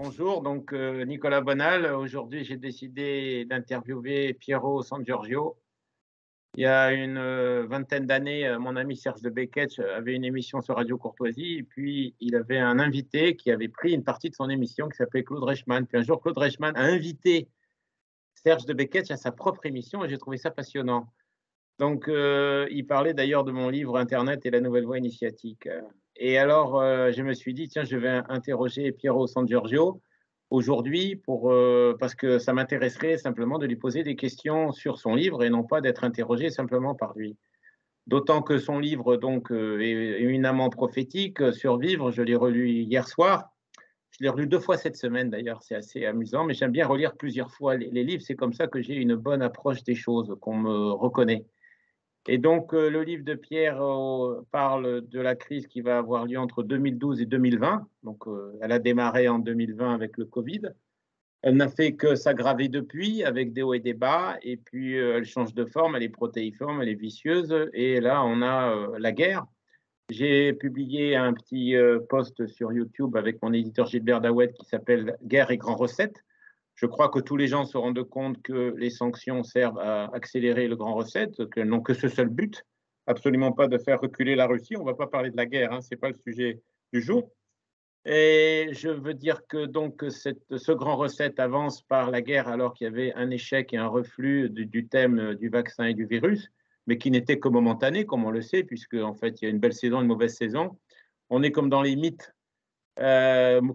Bonjour, Nicolas Bonal. Aujourd'hui, j'ai décidé d'interviewer Piero San Giorgio. Il y a une vingtaine d'années, mon ami Serge de Beketch avait une émission sur Radio Courtoisie et puis il avait un invité qui avait pris une partie de son émission qui s'appelait Claude Reichmann. Puis un jour, Claude Reichmann a invité Serge de Beketch à sa propre émission et j'ai trouvé ça passionnant. Il parlait d'ailleurs de mon livre Internet et la nouvelle voie initiatique. Et alors, je me suis dit, tiens, je vais interroger Piero San Giorgio aujourd'hui parce que ça m'intéresserait simplement de lui poser des questions sur son livre et non pas d'être interrogé simplement par lui. D'autant que son livre est éminemment prophétique. Survivre, je l'ai relu hier soir. Je l'ai relu 2 fois cette semaine d'ailleurs, c'est assez amusant, mais j'aime bien relire plusieurs fois les livres. C'est comme ça que j'ai une bonne approche des choses, qu'on me reconnaît. Le livre de Pierre parle de la crise qui va avoir lieu entre 2012 et 2020. Elle a démarré en 2020 avec le Covid. Elle n'a fait que s'aggraver depuis, avec des hauts et des bas. Et puis, elle change de forme, elle est protéiforme, elle est vicieuse. Et là, on a la guerre. J'ai publié un petit post sur YouTube avec mon éditeur Gilbert Daouet qui s'appelle Guerre et Grand Recette. Je crois que tous les gens se rendent compte que les sanctions servent à accélérer le grand recette, qu'elles n'ont que ce seul but, absolument pas de faire reculer la Russie. On ne va pas parler de la guerre, hein, ce n'est pas le sujet du jour. Et je veux dire que ce grand recette avance par la guerre alors qu'il y avait un échec et un reflux du thème du vaccin et du virus, mais qui n'était que momentané, comme on le sait, puisque en fait il y a une belle saison, une mauvaise saison. On est comme dans les mythes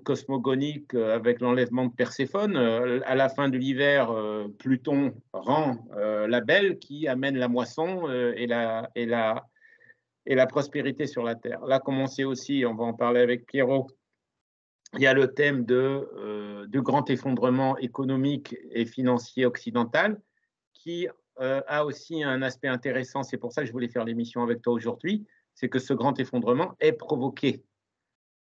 cosmogonique avec l'enlèvement de Perséphone. À la fin de l'hiver, Pluton rend la belle qui amène la moisson et la prospérité sur la Terre. Là, comme on sait aussi, on va en parler avec Pierrot, il y a le thème du grand effondrement économique et financier occidental qui a aussi un aspect intéressant. C'est pour ça que je voulais faire l'émission avec toi aujourd'hui. C'est que ce grand effondrement est provoqué.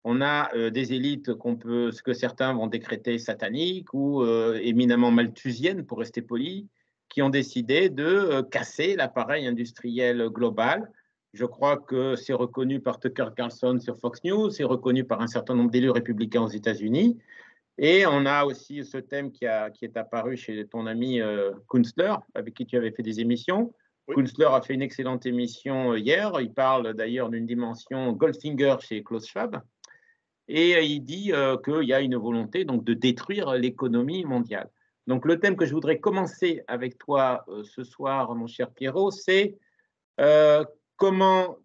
On a des élites ce que certains vont décréter sataniques ou éminemment malthusiennes, pour rester poli, qui ont décidé de casser l'appareil industriel global. Je crois que c'est reconnu par Tucker Carlson sur Fox News, c'est reconnu par un certain nombre d'élus républicains aux États-Unis. Et on a aussi ce thème qui est apparu chez ton ami Kunstler, avec qui tu avais fait des émissions. Oui. Kunstler a fait une excellente émission hier. Il parle d'ailleurs d'une dimension Goldfinger chez Klaus Schwab. Et il dit qu'il y a une volonté de détruire l'économie mondiale. Donc, le thème que je voudrais commencer avec toi ce soir, mon cher Pierrot, c'est comment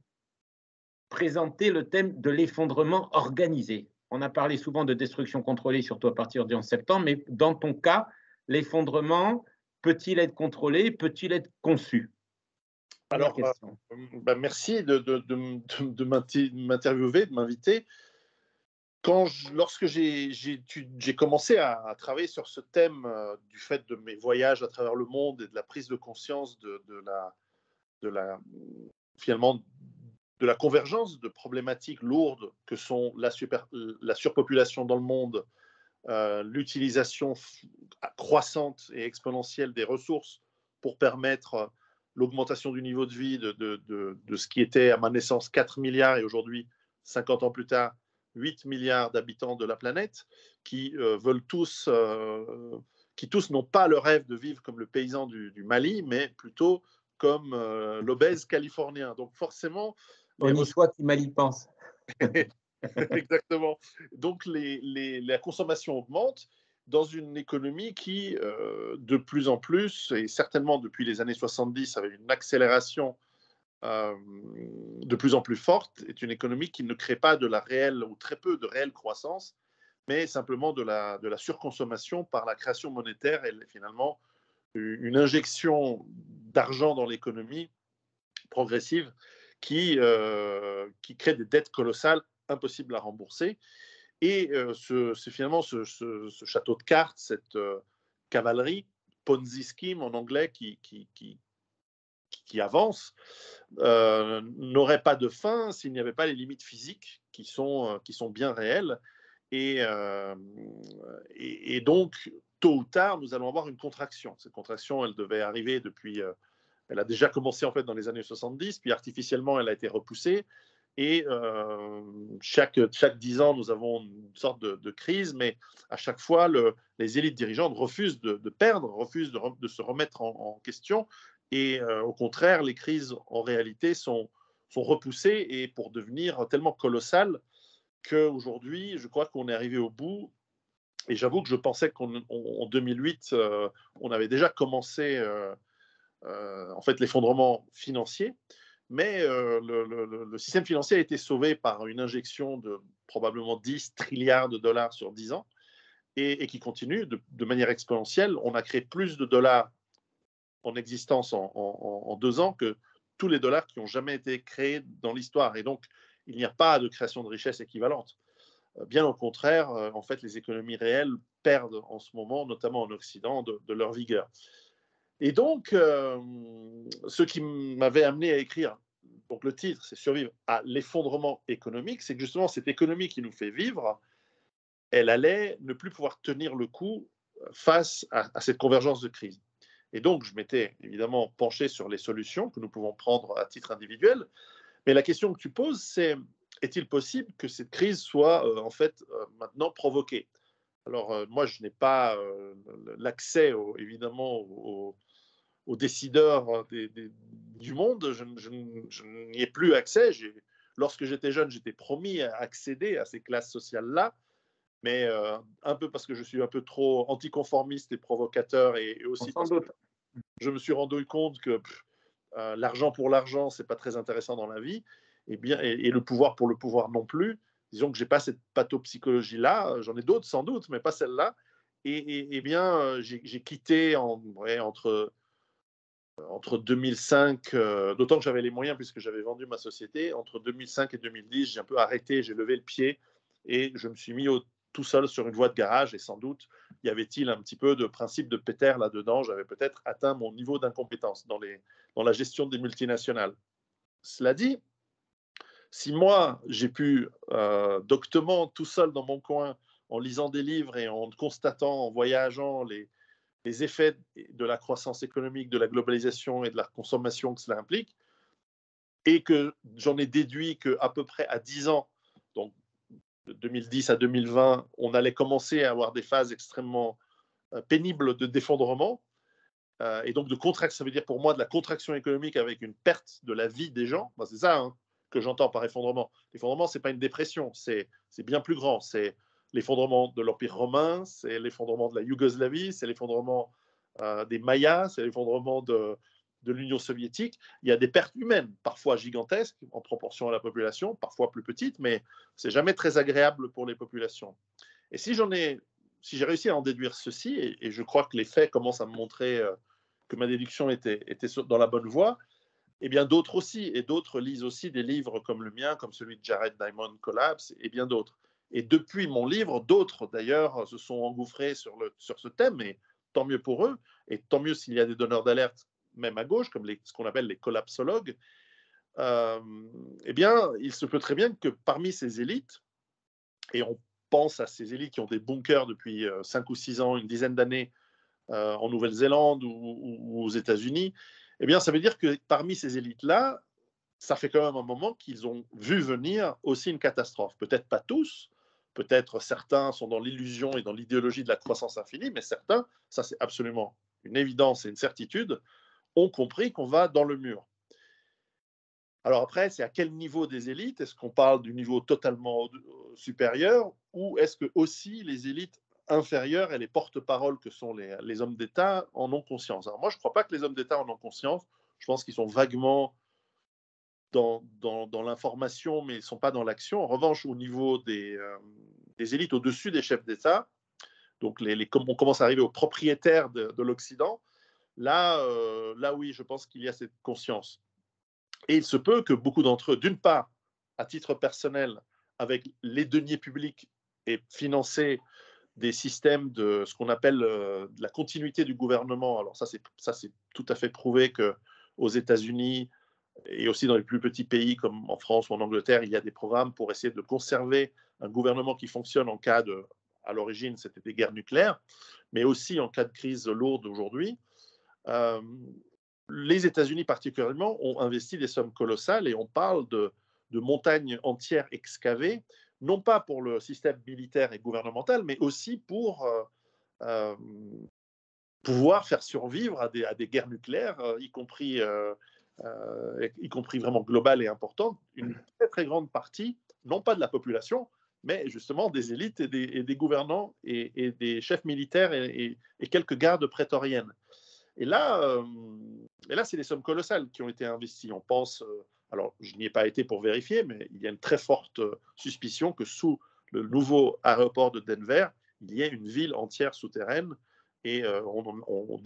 présenter le thème de l'effondrement organisé. On a parlé souvent de destruction contrôlée, surtout à partir du 11 septembre, mais dans ton cas, l'effondrement peut-il être contrôlé, peut-il être conçu? Alors, merci de m'interviewer, de m'inviter. Lorsque j'ai commencé à travailler sur ce thème du fait de mes voyages à travers le monde et de la prise de conscience finalement de la convergence de problématiques lourdes que sont la surpopulation dans le monde, l'utilisation croissante et exponentielle des ressources pour permettre l'augmentation du niveau de vie de ce qui était à ma naissance 4 milliards et aujourd'hui, 50 ans plus tard, 8 milliards d'habitants de la planète qui qui tous n'ont pas le rêve de vivre comme le paysan du Mali, mais plutôt comme l'obèse californien. Donc forcément... On y soit qui mal y pense. Exactement. Donc la consommation augmente dans une économie qui, de plus en plus, et certainement depuis les années 70, avec une accélération de plus en plus forte, est une économie qui ne crée pas de la réelle ou très peu de réelle croissance, mais simplement de la surconsommation par la création monétaire et finalement une injection d'argent dans l'économie progressive qui crée des dettes colossales impossibles à rembourser. Et c'est finalement ce château de cartes, cette cavalerie, Ponzi scheme en anglais, qui avance, n'aurait pas de fin s'il n'y avait pas les limites physiques qui sont bien réelles. Et donc, tôt ou tard, nous allons avoir une contraction. Cette contraction, elle devait arriver depuis... elle a déjà commencé en fait dans les années 70, puis artificiellement, elle a été repoussée. Et chaque 10 ans, nous avons une sorte de crise, mais à chaque fois, les élites dirigeantes refusent de perdre, refusent de se remettre en question. Et au contraire, les crises, en réalité, sont repoussées et pour devenir tellement colossales qu'aujourd'hui, je crois qu'on est arrivé au bout. Et j'avoue que je pensais qu'en 2008, on avait déjà commencé en fait l'effondrement financier. Mais le système financier a été sauvé par une injection de probablement 10 trilliards de dollars sur 10 ans et qui continue de manière exponentielle. On a créé plus de dollars en existence en 2 ans que tous les dollars qui ont jamais été créés dans l'histoire. Et donc, il n'y a pas de création de richesse équivalente. Bien au contraire, en fait, les économies réelles perdent en ce moment, notamment en Occident, de leur vigueur. Et donc, ce qui m'avait amené à écrire, donc le titre, c'est Survivre à l'effondrement économique, c'est que justement cette économie qui nous fait vivre, elle allait ne plus pouvoir tenir le coup face à cette convergence de crise. Et donc, je m'étais évidemment penché sur les solutions que nous pouvons prendre à titre individuel. Mais la question que tu poses, c'est est-il possible que cette crise soit en fait maintenant provoquée? Alors, moi, je n'ai pas l'accès, évidemment, aux décideurs du monde. Je n'y ai plus accès. Lorsque j'étais jeune, j'étais promis à accéder à ces classes sociales-là, mais un peu parce que je suis un peu trop anticonformiste et provocateur, et aussi Sans parce que doute. je me suis rendu compte que l'argent pour l'argent, c'est pas très intéressant dans la vie, et le pouvoir pour le pouvoir non plus. Disons que j'ai pas cette pathopsychologie-là, j'en ai d'autres sans doute, mais pas celle-là. Et bien, j'ai quitté entre 2005, d'autant que j'avais les moyens puisque j'avais vendu ma société, entre 2005 et 2010, j'ai un peu arrêté, j'ai levé le pied et je me suis mis tout seul sur une voie de garage, et sans doute y avait-il un petit peu de principe de Peter là-dedans. J'avais peut-être atteint mon niveau d'incompétence dans la gestion des multinationales. Cela dit, si moi j'ai pu doctement tout seul dans mon coin, en lisant des livres et en constatant, en voyageant les effets de la croissance économique, de la globalisation et de la consommation que cela implique, et que j'en ai déduit qu'à peu près à 10 ans, donc de 2010 à 2020, on allait commencer à avoir des phases extrêmement pénibles de d'effondrement, et donc de contraction. Ça veut dire pour moi de la contraction économique avec une perte de la vie des gens. Ben, c'est ça que j'entends par effondrement. L'effondrement, ce n'est pas une dépression, c'est bien plus grand. C'est l'effondrement de l'Empire romain, c'est l'effondrement de la Yougoslavie, c'est l'effondrement des Mayas, c'est l'effondrement de l'Union soviétique. Il y a des pertes humaines, parfois gigantesques en proportion à la population, parfois plus petites, mais c'est jamais très agréable pour les populations. Et si j'ai réussi à en déduire ceci, et je crois que les faits commencent à me montrer que ma déduction était dans la bonne voie, et bien d'autres aussi, et d'autres lisent aussi des livres comme le mien, comme celui de Jared Diamond, Collapse, et bien d'autres. Et depuis mon livre, d'autres d'ailleurs se sont engouffrés sur ce thème, et tant mieux pour eux, et tant mieux s'il y a des donneurs d'alerte, même à gauche, comme ce qu'on appelle les collapsologues. Eh bien, il se peut très bien que parmi ces élites, et on pense à ces élites qui ont des bunkers depuis 5 ou 6 ans, une dizaine d'années, en Nouvelle-Zélande ou aux États-Unis, eh bien, ça veut dire que parmi ces élites-là, ça fait quand même un moment qu'ils ont vu venir aussi une catastrophe. Peut-être pas tous, peut-être certains sont dans l'illusion et dans l'idéologie de la croissance infinie, mais certains, ça c'est absolument une évidence et une certitude, ont compris qu'on va dans le mur. Alors après, c'est à quel niveau des élites? Est-ce qu'on parle du niveau totalement supérieur, ou est-ce que aussi les élites inférieures et les porte-paroles que sont les hommes d'État en ont conscience? Alors moi, je ne crois pas que les hommes d'État en ont conscience. Je pense qu'ils sont vaguement dans l'information, mais ils ne sont pas dans l'action. En revanche, au niveau des élites au-dessus des chefs d'État, donc on commence à arriver aux propriétaires de l'Occident, là, oui, je pense qu'il y a cette conscience. Et il se peut que beaucoup d'entre eux, d'une part, à titre personnel, avec les deniers publics, aient financé des systèmes de ce qu'on appelle de la continuité du gouvernement. Alors ça, c'est tout à fait prouvé qu'aux États-Unis et aussi dans les plus petits pays comme en France ou en Angleterre, il y a des programmes pour essayer de conserver un gouvernement qui fonctionne en cas de, à l'origine, c'était des guerres nucléaires, mais aussi en cas de crise lourde aujourd'hui. Les États-Unis particulièrement ont investi des sommes colossales, et on parle de montagnes entières excavées, non pas pour le système militaire et gouvernemental, mais aussi pour pouvoir faire survivre à des guerres nucléaires, y compris vraiment globales et importantes, une très très grande partie, non pas de la population, mais justement des élites et des gouvernants et des chefs militaires et quelques gardes prétoriennes. Et là, c'est des sommes colossales qui ont été investies. On pense, alors je n'y ai pas été pour vérifier, mais il y a une très forte suspicion que sous le nouveau aéroport de Denver, il y ait une ville entière souterraine. Et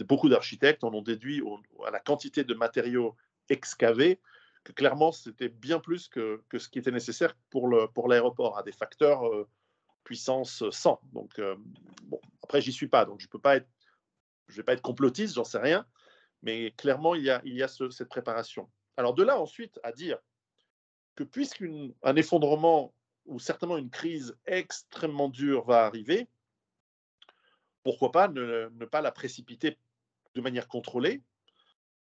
beaucoup d'architectes en ont déduit à la quantité de matériaux excavés que clairement c'était bien plus que ce qui était nécessaire pour l'aéroport, à des facteurs puissance 100. Donc, bon, après, j'y suis pas, donc je ne vais pas être complotiste, j'en sais rien, mais clairement, il y a cette préparation. Alors de là ensuite à dire que puisqu'un effondrement ou certainement une crise extrêmement dure va arriver, pourquoi pas ne pas la précipiter de manière contrôlée.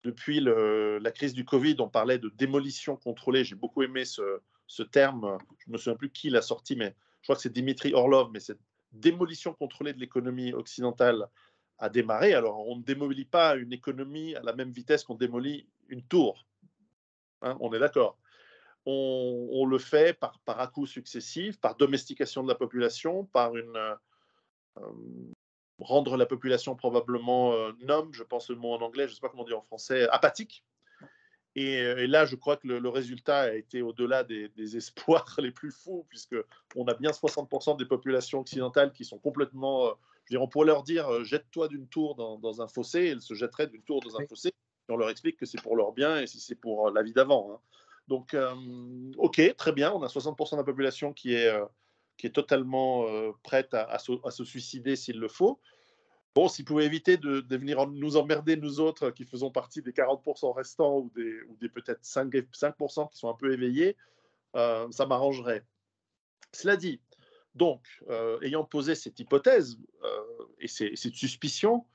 Depuis la crise du Covid, on parlait de démolition contrôlée. J'ai beaucoup aimé ce terme. Je ne me souviens plus qui l'a sorti, mais je crois que c'est Dimitri Orlov. Mais cette démolition contrôlée de l'économie occidentale a démarré. Alors, on ne démolit pas une économie à la même vitesse qu'on démolit une tour. Hein, on est d'accord. On le fait par à-coups successifs, par domestication de la population, par rendre la population probablement numb, je pense le mot en anglais, je ne sais pas comment dire en français, apathique. Et là, je crois que le résultat a été au-delà des espoirs les plus fous, puisqu'on a bien 60% des populations occidentales qui sont complètement... je veux dire, on pourrait leur dire, jette-toi d'une tour dans un fossé, et elles se jetteraient d'une tour dans un fossé, et on leur explique que c'est pour leur bien et si c'est pour la vie d'avant. Hein. Donc, ok, très bien, on a 60% de la population qui est totalement prête à se suicider s'il le faut. Bon, s'ils pouvaient éviter de venir nous emmerder, nous autres, qui faisons partie des 40% restants ou des peut-être 5% qui sont un peu éveillés, ça m'arrangerait. Cela dit, donc, ayant posé cette hypothèse et cette suspicion,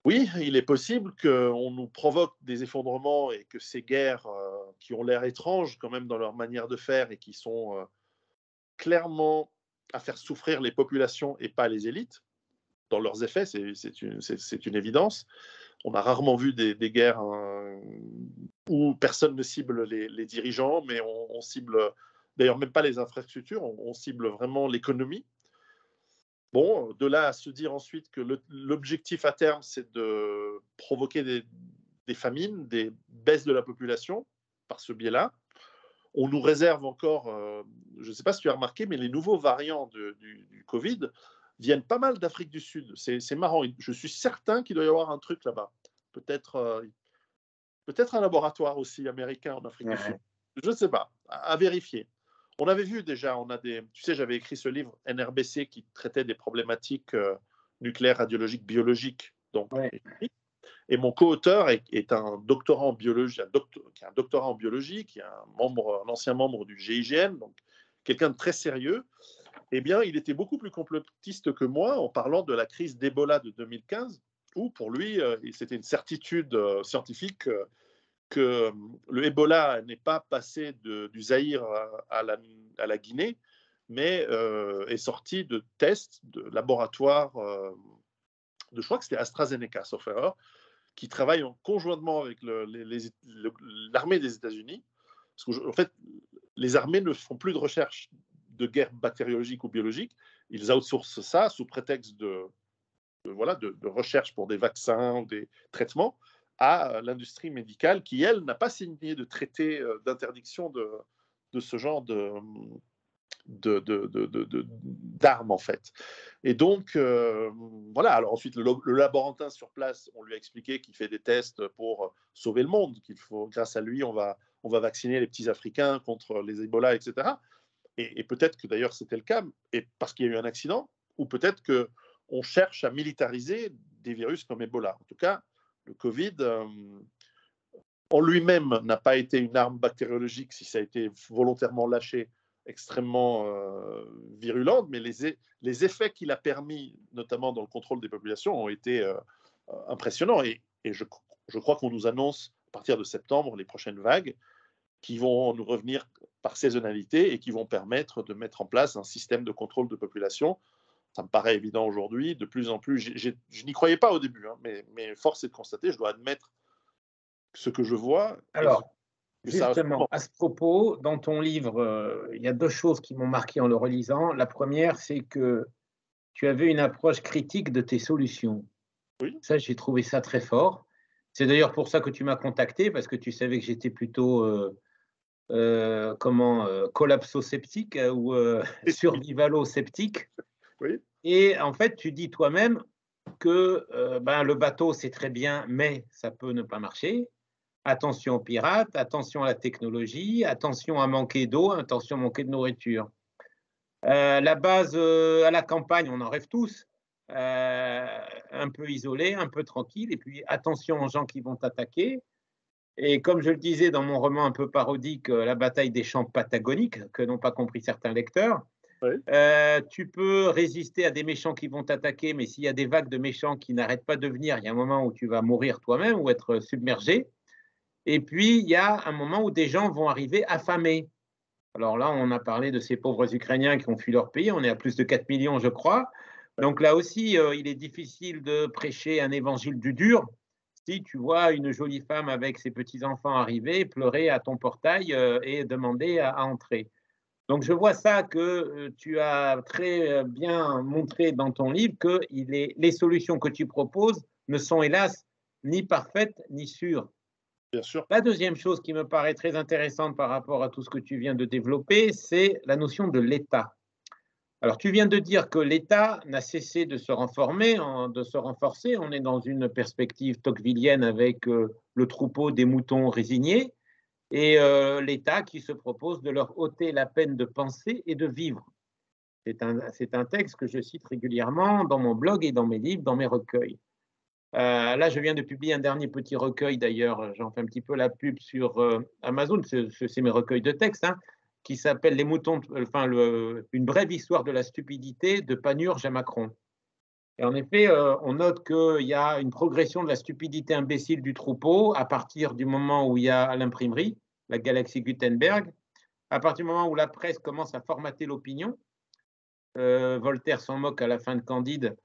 oui, il est possible qu'on nous provoque des effondrements et que ces guerres qui ont l'air étranges quand même dans leur manière de faire et qui sont clairement à faire souffrir les populations et pas les élites, dans leurs effets, c'est une évidence. On a rarement vu des guerres où personne ne cible les dirigeants, mais on cible, d'ailleurs même pas les infrastructures, on cible vraiment l'économie. Bon, de là à se dire ensuite que l'objectif à terme, c'est de provoquer des famines, des baisses de la population par ce biais-là. On nous réserve encore, je ne sais pas si tu as remarqué, mais les nouveaux variants du Covid viennent pas mal d'Afrique du Sud. C'est marrant. Je suis certain qu'il doit y avoir un truc là-bas. Peut-être un laboratoire aussi américain en Afrique du Sud. Je ne sais pas. À vérifier. On avait vu déjà, tu sais, j'avais écrit ce livre NRBC qui traitait des problématiques nucléaires, radiologiques, biologiques. Donc, et mon co-auteur est un doctorant en biologie, qui a un doctorat en biologie, qui est un ancien membre du GIGN, donc quelqu'un de très sérieux. Eh bien, il était beaucoup plus complotiste que moi en parlant de la crise d'Ebola de 2015, où pour lui, c'était une certitude scientifique que le Ebola n'est pas passé du Zaïre à la Guinée, mais est sorti de tests de laboratoires je crois que c'était AstraZeneca, sauf erreur, qui travaillent conjointement avec l'armée des États-Unis. Parce qu'en fait, les armées ne font plus de recherche de guerre bactériologique ou biologique. Ils outsourcent ça sous prétexte de recherche pour des vaccins ou des traitements à l'industrie médicale qui, elle, n'a pas signé de traité d'interdiction de ce genre d'armes, en fait. Et donc, voilà. Alors ensuite, le laborantin sur place, on lui a expliqué qu'il fait des tests pour sauver le monde, grâce à lui, on va vacciner les petits Africains contre les Ebola, etc. Et peut-être que d'ailleurs c'était le cas, et parce qu'il y a eu un accident, ou peut-être qu'on cherche à militariser des virus comme Ebola. En tout cas, le Covid, en lui-même, n'a pas été une arme bactériologique si ça a été volontairement lâché, extrêmement virulente, mais les effets qu'il a permis, notamment dans le contrôle des populations, ont été impressionnants. Et je crois qu'on nous annonce, à partir de septembre, les prochaines vagues. qui vont nous revenir par saisonnalité et qui vont permettre de mettre en place un système de contrôle de population. Ça me paraît évident aujourd'hui, de plus en plus. Je n'y croyais pas au début, hein, mais force est de constater, je dois admettre ce que je vois. Alors, Que ça justement, à ce propos, dans ton livre, il y a deux choses qui m'ont marqué en le relisant. La première, c'est que tu avais une approche critique de tes solutions. Oui. Ça, j'ai trouvé ça très fort. C'est d'ailleurs pour ça que tu m'as contacté, parce que tu savais que j'étais plutôt collapso-sceptique ou survivalo-sceptique. Oui. Et en fait, tu dis toi-même que le bateau, c'est très bien, mais ça peut ne pas marcher. Attention aux pirates, attention à la technologie, attention à manquer d'eau, attention à manquer de nourriture. La base à la campagne, on en rêve tous, un peu isolé, un peu tranquille, et puis attention aux gens qui vont t'attaquer. Et comme je le disais dans mon roman un peu parodique, La bataille des champs patagoniques, que n'ont pas compris certains lecteurs, Oui. tu peux résister à des méchants qui vont t'attaquer, mais s'il y a des vagues de méchants qui n'arrêtent pas de venir, il y a un moment où tu vas mourir toi-même ou être submergé. Et puis, il y a un moment où des gens vont arriver affamés. Alors là, on a parlé de ces pauvres Ukrainiens qui ont fui leur pays. On est à plus de 4 millions, je crois. Donc là aussi, il est difficile de prêcher un évangile du dur si tu vois une jolie femme avec ses petits-enfants arriver, pleurer à ton portail et demander à entrer. Donc je vois ça que tu as très bien montré dans ton livre que les solutions que tu proposes ne sont hélas ni parfaites ni sûres. Bien sûr. La deuxième chose qui me paraît très intéressante par rapport à tout ce que tu viens de développer, c'est la notion de l'État. Alors, tu viens de dire que l'État n'a cessé de se renforcer. On est dans une perspective tocquevillienne avec le troupeau des moutons résignés et l'État qui se propose de leur ôter la peine de penser et de vivre. C'est un texte que je cite régulièrement dans mon blog et dans mes livres, dans mes recueils. Là, je viens de publier un dernier petit recueil, d'ailleurs, j'en fais un petit peu la pub sur Amazon, c'est mes recueils de textes, hein, qui s'appelle Les moutons, Une brève histoire de la stupidité de Panurge à Macron. Et en effet, on note qu'il y a une progression de la stupidité imbécile du troupeau à partir du moment où il y a l'imprimerie, la galaxie Gutenberg, à partir du moment où la presse commence à formater l'opinion. Voltaire s'en moque à la fin de Candide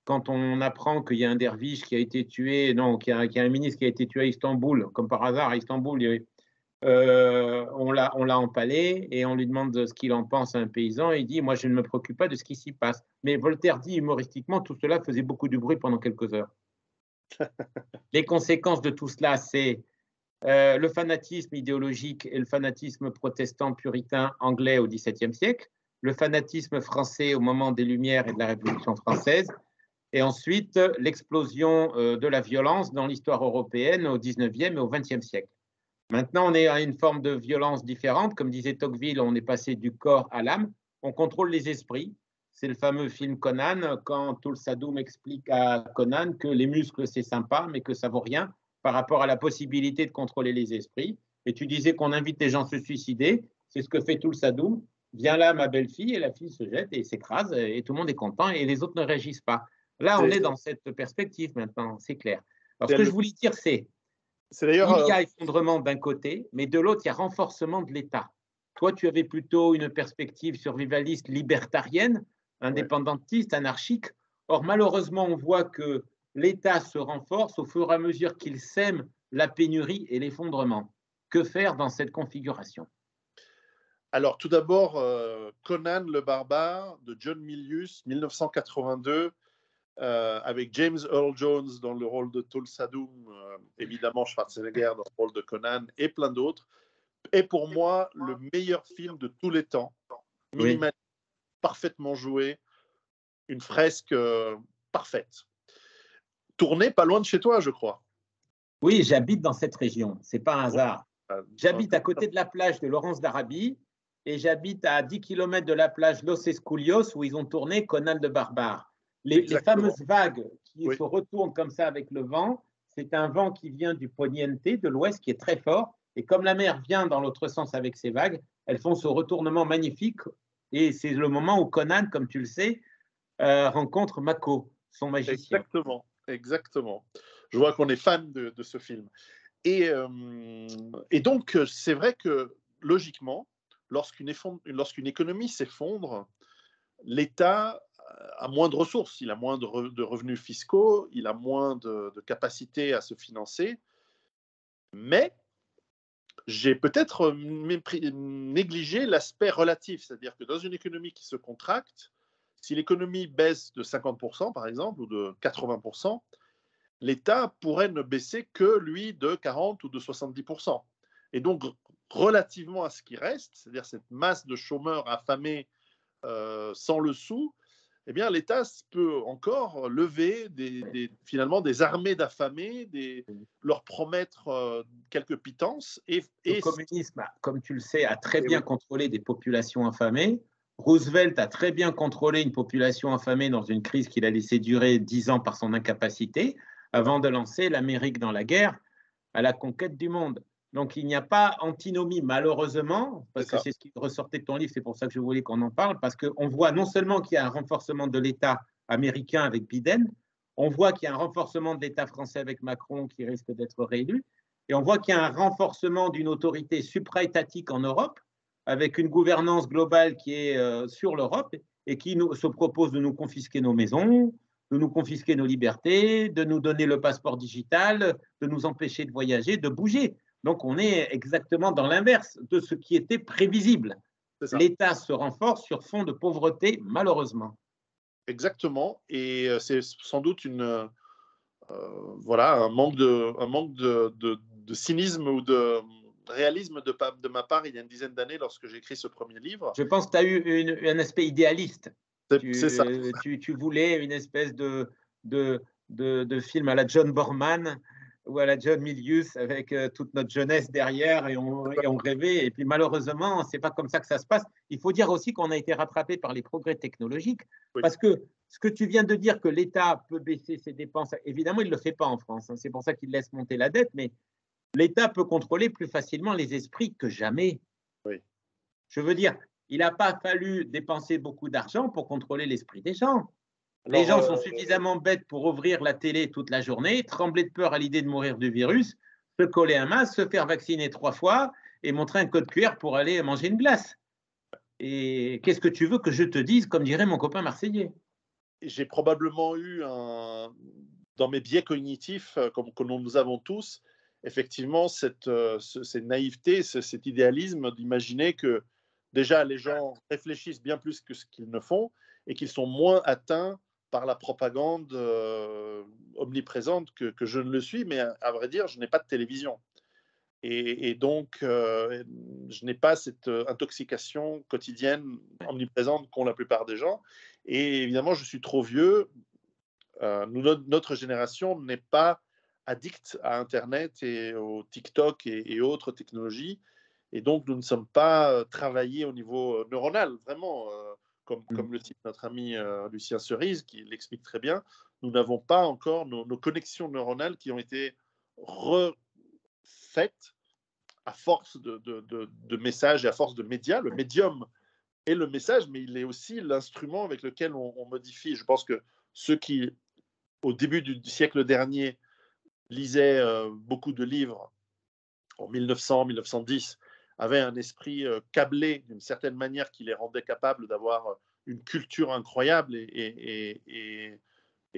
quand on apprend qu'il y a un derviche qui a été tué, non, qu'il y a un ministre qui a été tué à Istanbul, comme par hasard, à Istanbul, on l'a empalé et on lui demande ce qu'il en pense à un paysan. Et il dit, moi, je ne me préoccupe pas de ce qui s'y passe. Mais Voltaire dit humoristiquement, tout cela faisait beaucoup de bruit pendant quelques heures. Les conséquences de tout cela, c'est le fanatisme idéologique et le fanatisme protestant puritain anglais au XVIIe siècle, le fanatisme français au moment des Lumières et de la Révolution française, et ensuite l'explosion de la violence dans l'histoire européenne au XIXe et au XXe siècle. Maintenant, on est à une forme de violence différente. Comme disait Tocqueville, on est passé du corps à l'âme. On contrôle les esprits. C'est le fameux film Conan, quand Tulsadum explique à Conan que les muscles, c'est sympa, mais que ça vaut rien par rapport à la possibilité de contrôler les esprits. Et tu disais qu'on invite les gens à se suicider. C'est ce que fait Tulsadum. Viens là, ma belle-fille, et la fille se jette et s'écrase, et tout le monde est content, et les autres ne réagissent pas. Là, on est dans cette perspective maintenant, c'est clair. Alors, ce que je voulais dire, c'est il y a effondrement d'un côté, mais de l'autre, il y a renforcement de l'État. Toi, tu avais plutôt une perspective survivaliste libertarienne, indépendantiste, anarchique. Or, malheureusement, on voit que l'État se renforce au fur et à mesure qu'il sème la pénurie et l'effondrement. Que faire dans cette configuration? Alors, tout d'abord, Conan le barbare de John Milius, 1982, avec James Earl Jones dans le rôle de Tulsadum, évidemment Schwarzenegger dans le rôle de Conan et plein d'autres, est pour moi le meilleur film de tous les temps. Minimaliste, parfaitement joué, une fresque parfaite. Tourné pas loin de chez toi, je crois. Oui, j'habite dans cette région, c'est pas un hasard. J'habite à côté de la plage de Laurence d'Arabie et j'habite à 10 km de la plage Los Esculios où ils ont tourné Conan le barbare. Les fameuses vagues qui se retournent comme ça avec le vent, c'est un vent qui vient du Poniente, de l'ouest, qui est très fort. Et comme la mer vient dans l'autre sens avec ces vagues, elles font ce retournement magnifique. Et c'est le moment où Conan, comme tu le sais, rencontre Mako, son magicien. Exactement, exactement. Je vois qu'on est fan de ce film. Et donc, c'est vrai que, logiquement, lorsqu'une économie s'effondre, l'État a moins de ressources, il a moins de revenus fiscaux, il a moins de capacité à se financer, mais j'ai peut-être négligé l'aspect relatif, c'est-à-dire que dans une économie qui se contracte, si l'économie baisse de 50% par exemple, ou de 80%, l'État pourrait ne baisser que, lui, de 40 ou de 70%. Et donc, relativement à ce qui reste, c'est-à-dire cette masse de chômeurs affamés sans le sou, eh bien, l'État peut encore lever finalement des armées d'affamés, leur promettre quelques pitances. Le communisme, comme tu le sais, a très et bien oui, contrôlé des populations affamées. Roosevelt a très bien contrôlé une population affamée dans une crise qu'il a laissé durer 10 ans par son incapacité, avant de lancer l'Amérique dans la guerre à la conquête du monde. Donc il n'y a pas antinomie, malheureusement, parce c'est que ça. c'est ce qui ressortait de ton livre, c'est pour ça que je voulais qu'on en parle, parce qu'on voit non seulement qu'il y a un renforcement de l'État américain avec Biden, on voit qu'il y a un renforcement de l'État français avec Macron qui risque d'être réélu, et on voit qu'il y a un renforcement d'une autorité supra-étatique en Europe, avec une gouvernance globale qui est sur l'Europe et qui se propose de nous confisquer nos maisons, de nous confisquer nos libertés, de nous donner le passeport digital, de nous empêcher de voyager, de bouger. Donc on est exactement dans l'inverse de ce qui était prévisible. C'est ça. L'État se renforce sur fond de pauvreté, malheureusement. Exactement. Et c'est sans doute voilà, un manque de cynisme ou de réalisme de ma part il y a une dizaine d'années lorsque j'ai écrit ce premier livre. Je pense que tu as eu un aspect idéaliste. C'est ça. Tu voulais une espèce de film à la John Borman ou à la John Milius avec toute notre jeunesse derrière et on rêvait. Et puis malheureusement, c'est pas comme ça que ça se passe. Il faut dire aussi qu'on a été rattrapé par les progrès technologiques Oui, parce que ce que tu viens de dire que l'État peut baisser ses dépenses, évidemment, il ne le fait pas en France. Hein, c'est pour ça qu'il laisse monter la dette, mais l'État peut contrôler plus facilement les esprits que jamais. oui. Je veux dire, il n'a pas fallu dépenser beaucoup d'argent pour contrôler l'esprit des gens. Les Alors, gens sont suffisamment bêtes pour ouvrir la télé toute la journée, trembler de peur à l'idée de mourir du virus, se coller un masque, se faire vacciner 3 fois et montrer un code QR pour aller manger une glace. Et qu'est-ce que tu veux que je te dise, comme dirait mon copain marseillais? j'ai probablement dans mes biais cognitifs, comme que nous avons tous, effectivement, cette naïveté, cet idéalisme d'imaginer que déjà les gens réfléchissent bien plus que ce qu'ils ne font et qu'ils sont moins atteints par la propagande omniprésente que je ne le suis, mais à vrai dire, je n'ai pas de télévision. Et donc, je n'ai pas cette intoxication quotidienne omniprésente qu'ont la plupart des gens. Et évidemment, je suis trop vieux. Notre génération n'est pas addict à Internet et au TikTok et autres technologies. Et donc, nous ne sommes pas travaillés au niveau neuronal, vraiment, comme le cite notre ami Lucien Cerise, qui l'explique très bien. Nous n'avons pas encore nos connexions neuronales qui ont été refaites à force de messages et à force de médias. Le médium est le message, mais il est aussi l'instrument avec lequel on modifie. Je pense que ceux qui, au début du siècle dernier, lisaient beaucoup de livres en 1900, 1910, avaient un esprit câblé d'une certaine manière qui les rendait capables d'avoir une culture incroyable et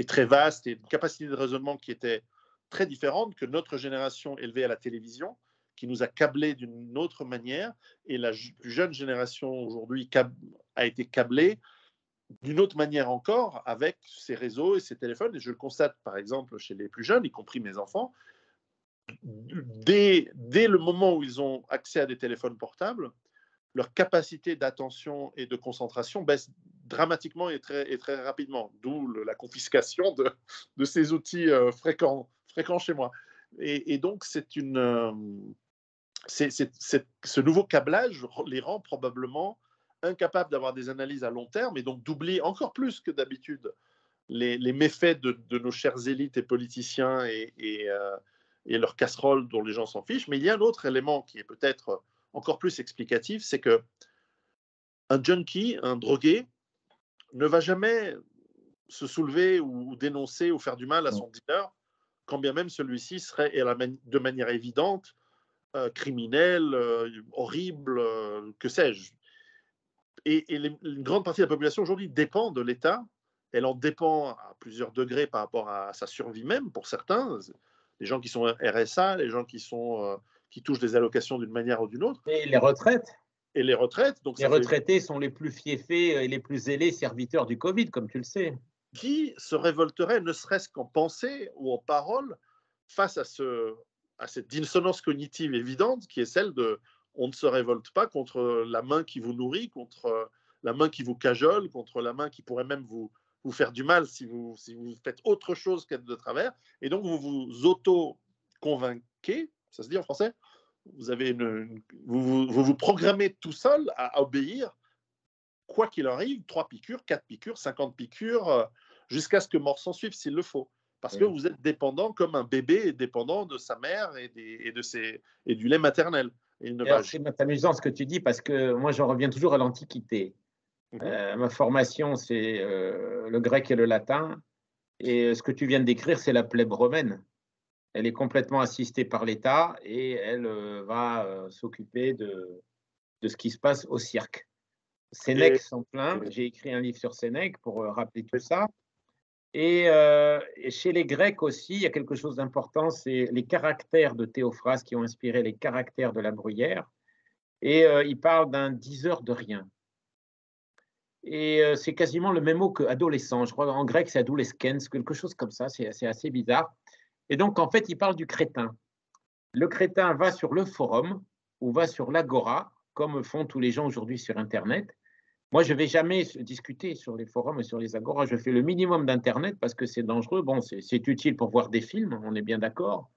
très vaste et une capacité de raisonnement qui était très différente que notre génération élevée à la télévision, qui nous a câblés d'une autre manière, et la plus jeune génération aujourd'hui a été câblée d'une autre manière encore avec ces réseaux et ces téléphones. Et je le constate par exemple chez les plus jeunes, y compris mes enfants, dès le moment où ils ont accès à des téléphones portables, leur capacité d'attention et de concentration baisse dramatiquement et très rapidement, d'où la confiscation de ces outils fréquents chez moi. Et donc, ce nouveau câblage les rend probablement incapables d'avoir des analyses à long terme et donc d'oublier encore plus que d'habitude les méfaits de nos chères élites et politiciens et leurs casseroles dont les gens s'en fichent. Mais il y a un autre élément qui est peut-être encore plus explicatif, c'est que un junkie, un drogué, ne va jamais se soulever ou dénoncer ou faire du mal à son dealer quand bien même celui-ci serait de manière évidente criminel, horrible, que sais-je. Et une grande partie de la population aujourd'hui dépend de l'État. Elle en dépend à plusieurs degrés par rapport à sa survie même, pour certains. Les gens qui sont RSA, les gens qui touchent des allocations d'une manière ou d'une autre. Et les retraites. Et les retraites. Donc les retraités sont les plus fiefés et les plus zélés serviteurs du Covid, comme tu le sais. Qui se révolterait, ne serait-ce qu'en pensée ou en parole, face à cette dissonance cognitive évidente qui est celle de on ne se révolte pas contre la main qui vous nourrit, contre la main qui vous cajole, contre la main qui pourrait même vous faire du mal si vous faites autre chose qu'être de travers. Et donc, vous vous auto-convainquez, ça se dit en français, vous programmez tout seul à obéir, quoi qu'il arrive, 3 piqûres, 4 piqûres, 50 piqûres, jusqu'à ce que mort s'en suive s'il le faut. Parce que vous êtes dépendant comme un bébé est dépendant de sa mère et du lait maternel. C'est amusant ce que tu dis parce que moi, j'en reviens toujours à l'Antiquité. Ma formation, c'est le grec et le latin. Et ce que tu viens de décrire, c'est la plèbe romaine. Elle est complètement assistée par l'État et elle va s'occuper de ce qui se passe au cirque. Sénèque s'en plaint. J'ai écrit un livre sur Sénèque pour rappeler tout ça. Et chez les Grecs aussi, il y a quelque chose d'important, c'est les caractères de Théophraste qui ont inspiré les caractères de La Bruyère. Et il parle d'un diseur de rien. Et c'est quasiment le même mot que adolescent. Je crois en grec, c'est adoleskens, quelque chose comme ça. C'est assez bizarre. Et donc, en fait, il parle du crétin. Le crétin va sur le forum ou va sur l'agora, comme font tous les gens aujourd'hui sur Internet. Moi, je ne vais jamais discuter sur les forums et sur les agoras. Je fais le minimum d'Internet parce que c'est dangereux. Bon, c'est utile pour voir des films, on est bien d'accord.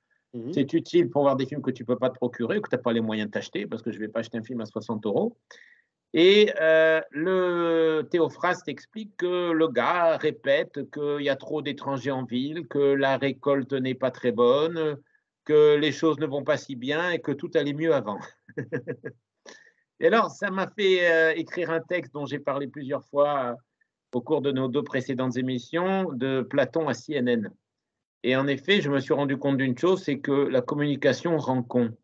C'est utile pour voir des films que tu ne peux pas te procurer, que tu n'as pas les moyens de t'acheter, parce que je ne vais pas acheter un film à 60 €. Et le Théophraste explique que le gars répète qu'il y a trop d'étrangers en ville, que la récolte n'est pas très bonne, que les choses ne vont pas si bien et que tout allait mieux avant. Et alors, ça m'a fait écrire un texte dont j'ai parlé plusieurs fois au cours de nos 2 précédentes émissions, de Platon à CNN. Et en effet, je me suis rendu compte d'une chose, c'est que la communication rend con.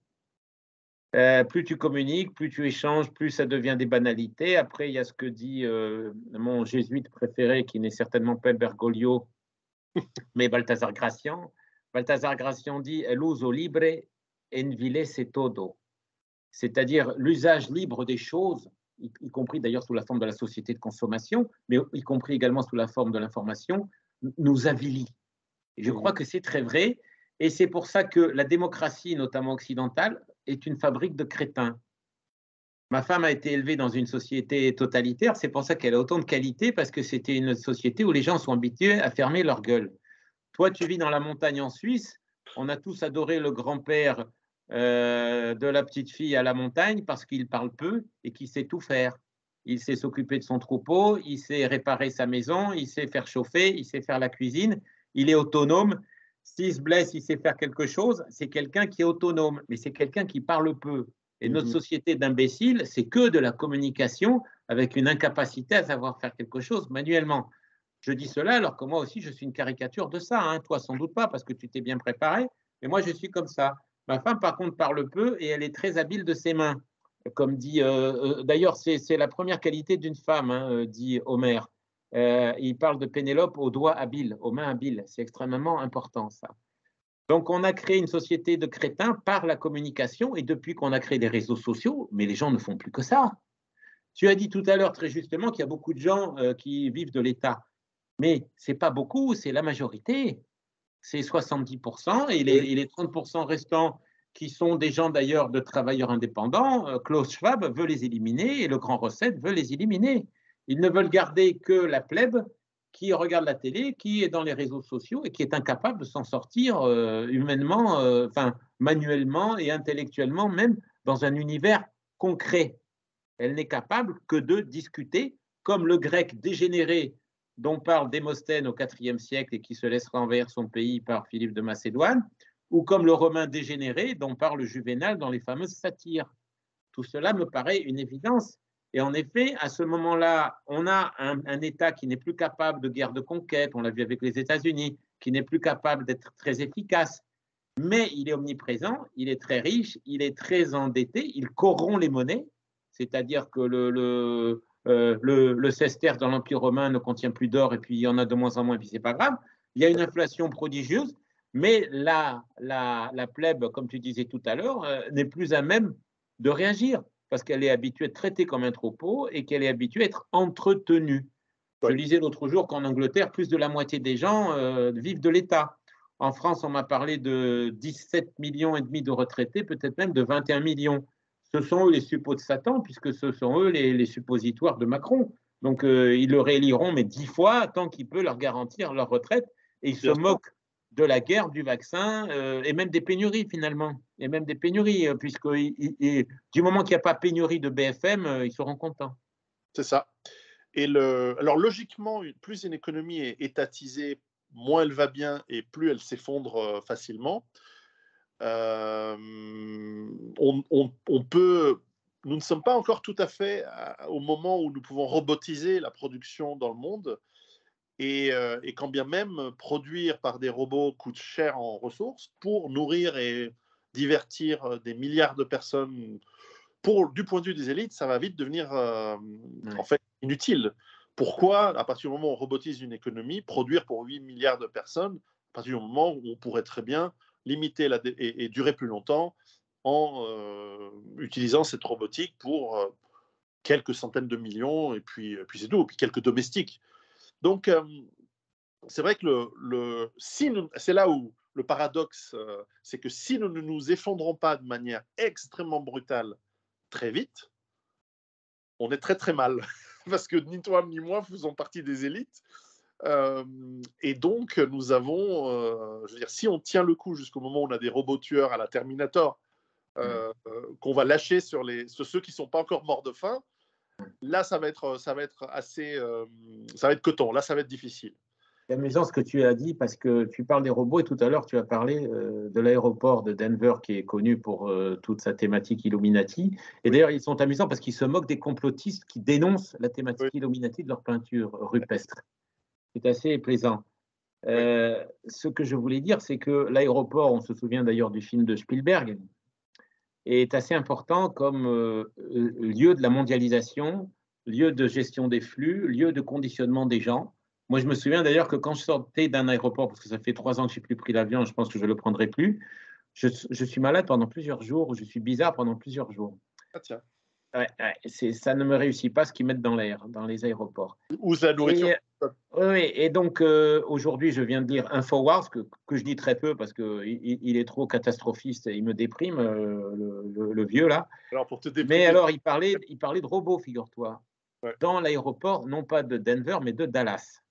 Plus tu communiques, plus tu échanges, plus ça devient des banalités. Après, il y a ce que dit mon jésuite préféré, qui n'est certainement pas Bergoglio, mais Balthazar Gracian. Balthazar Gracian dit « l'uso libre envile se todo », c'est-à-dire l'usage libre des choses, y compris d'ailleurs sous la forme de la société de consommation, mais y compris également sous la forme de l'information, nous avilit. Et je crois que c'est très vrai. Et c'est pour ça que la démocratie, notamment occidentale, est une fabrique de crétins. Ma femme a été élevée dans une société totalitaire, c'est pour ça qu'elle a autant de qualités, parce que c'était une société où les gens sont habitués à fermer leur gueule. Toi, tu vis dans la montagne en Suisse, on a tous adoré le grand-père de la petite fille à la montagne parce qu'il parle peu et qu'il sait tout faire. Il sait s'occuper de son troupeau, il sait réparer sa maison, il sait faire chauffer, il sait faire la cuisine, il est autonome. S'il se blesse, il sait faire quelque chose, c'est quelqu'un qui est autonome, mais c'est quelqu'un qui parle peu. Et notre société d'imbéciles, c'est que de la communication avec une incapacité à savoir faire quelque chose manuellement. Je dis cela alors que moi aussi, je suis une caricature de ça. Hein. Toi, sans doute pas, parce que tu t'es bien préparé, mais moi, je suis comme ça. Ma femme, par contre, parle peu et elle est très habile de ses mains. Comme dit, d'ailleurs, c'est la première qualité d'une femme, hein, dit Homère. Il parle de Pénélope aux doigts habiles, aux mains habiles. C'est extrêmement important, ça. Donc, on a créé une société de crétins par la communication et depuis qu'on a créé des réseaux sociaux, mais les gens ne font plus que ça. Tu as dit tout à l'heure très justement qu'il y a beaucoup de gens qui vivent de l'État, mais ce n'est pas beaucoup, c'est la majorité. C'est 70% et les 30% restants qui sont des gens d'ailleurs de travailleurs indépendants, Klaus Schwab veut les éliminer et le Grand Recette veut les éliminer. Ils ne veulent garder que la plèbe qui regarde la télé, qui est dans les réseaux sociaux et qui est incapable de s'en sortir humainement, manuellement et intellectuellement, même dans un univers concret. Elle n'est capable que de discuter comme le grec dégénéré dont parle Démosthène au IVe siècle et qui se laissera envahir son pays par Philippe de Macédoine, ou comme le Romain dégénéré dont parle Juvénal dans les fameuses satires. Tout cela me paraît une évidence. Et en effet, à ce moment-là, on a un État qui n'est plus capable de guerre de conquête, on l'a vu avec les États-Unis, qui n'est plus capable d'être très efficace. Mais il est omniprésent, il est très riche, il est très endetté, il corrompt les monnaies, c'est-à-dire que le sesterce dans l'Empire romain ne contient plus d'or et puis il y en a de moins en moins, et puis c'est pas grave. Il y a une inflation prodigieuse, mais la plèbe, comme tu disais tout à l'heure, n'est plus à même de réagir parce qu'elle est habituée à être traitée comme un troupeau et qu'elle est habituée à être entretenue. Je lisais l'autre jour qu'en Angleterre, plus de la moitié des gens vivent de l'État. En France, on m'a parlé de 17 millions et demi de retraités, peut-être même de 21 millions. Ce sont eux les suppôts de Satan, puisque ce sont eux les suppositoires de Macron. Donc, ils le rééliront, mais 10 fois, tant qu'il peut leur garantir leur retraite. Et ils se moquent de la guerre, du vaccin, et même des pénuries, finalement. Et même des pénuries, puisque du moment qu'il n'y a pas pénurie de BFM, ils seront contents. C'est ça. Alors, logiquement, plus une économie est étatisée, moins elle va bien et plus elle s'effondre facilement. Nous ne sommes pas encore tout à fait au moment où nous pouvons robotiser la production dans le monde. Et quand bien même produire par des robots coûte cher en ressources, pour nourrir et divertir des milliards de personnes, du point de vue des élites, ça va vite devenir en fait inutile. Pourquoi, à partir du moment où on robotise une économie, produire pour 8 milliards de personnes, à partir du moment où on pourrait très bien limiter et durer plus longtemps en utilisant cette robotique pour quelques centaines de millions, et puis c'est tout, et puis quelques domestiques. Donc, c'est vrai que c'est là où le paradoxe, c'est que si nous ne nous effondrons pas de manière extrêmement brutale très vite, on est très très mal. Parce que ni toi ni moi faisons partie des élites. Et donc, nous avons, je veux dire, si on tient le coup jusqu'au moment où on a des robots tueurs à la Terminator, qu'on va lâcher sur ceux qui ne sont pas encore morts de faim, là, ça va être assez, ça va être coton. Là, ça va être difficile. C'est amusant ce que tu as dit parce que tu parles des robots et tout à l'heure tu as parlé de l'aéroport de Denver qui est connu pour toute sa thématique Illuminati. Et d'ailleurs, ils sont amusants parce qu'ils se moquent des complotistes qui dénoncent la thématique Illuminati de leur peinture rupestre. C'est assez plaisant. Ce que je voulais dire, c'est que l'aéroport, on se souvient d'ailleurs du film de Spielberg, est assez important comme lieu de la mondialisation, lieu de gestion des flux, lieu de conditionnement des gens. Moi, je me souviens d'ailleurs que quand je sortais d'un aéroport, parce que ça fait 3 ans que je n'ai plus pris l'avion, je pense que je ne le prendrai plus, je suis malade pendant plusieurs jours, ou je suis bizarre pendant plusieurs jours. Ah tiens. Ça ne me réussit pas ce qu'ils mettent dans l'air, dans les aéroports. Ou la nourriture. Oui, et donc aujourd'hui, je viens de lire Infowars, que je lis très peu parce qu'il est trop catastrophiste et il me déprime, le vieux là. Alors, pour te déprimer. Mais alors, il parlait de robots, figure-toi, dans l'aéroport, non pas de Denver, mais de Dallas.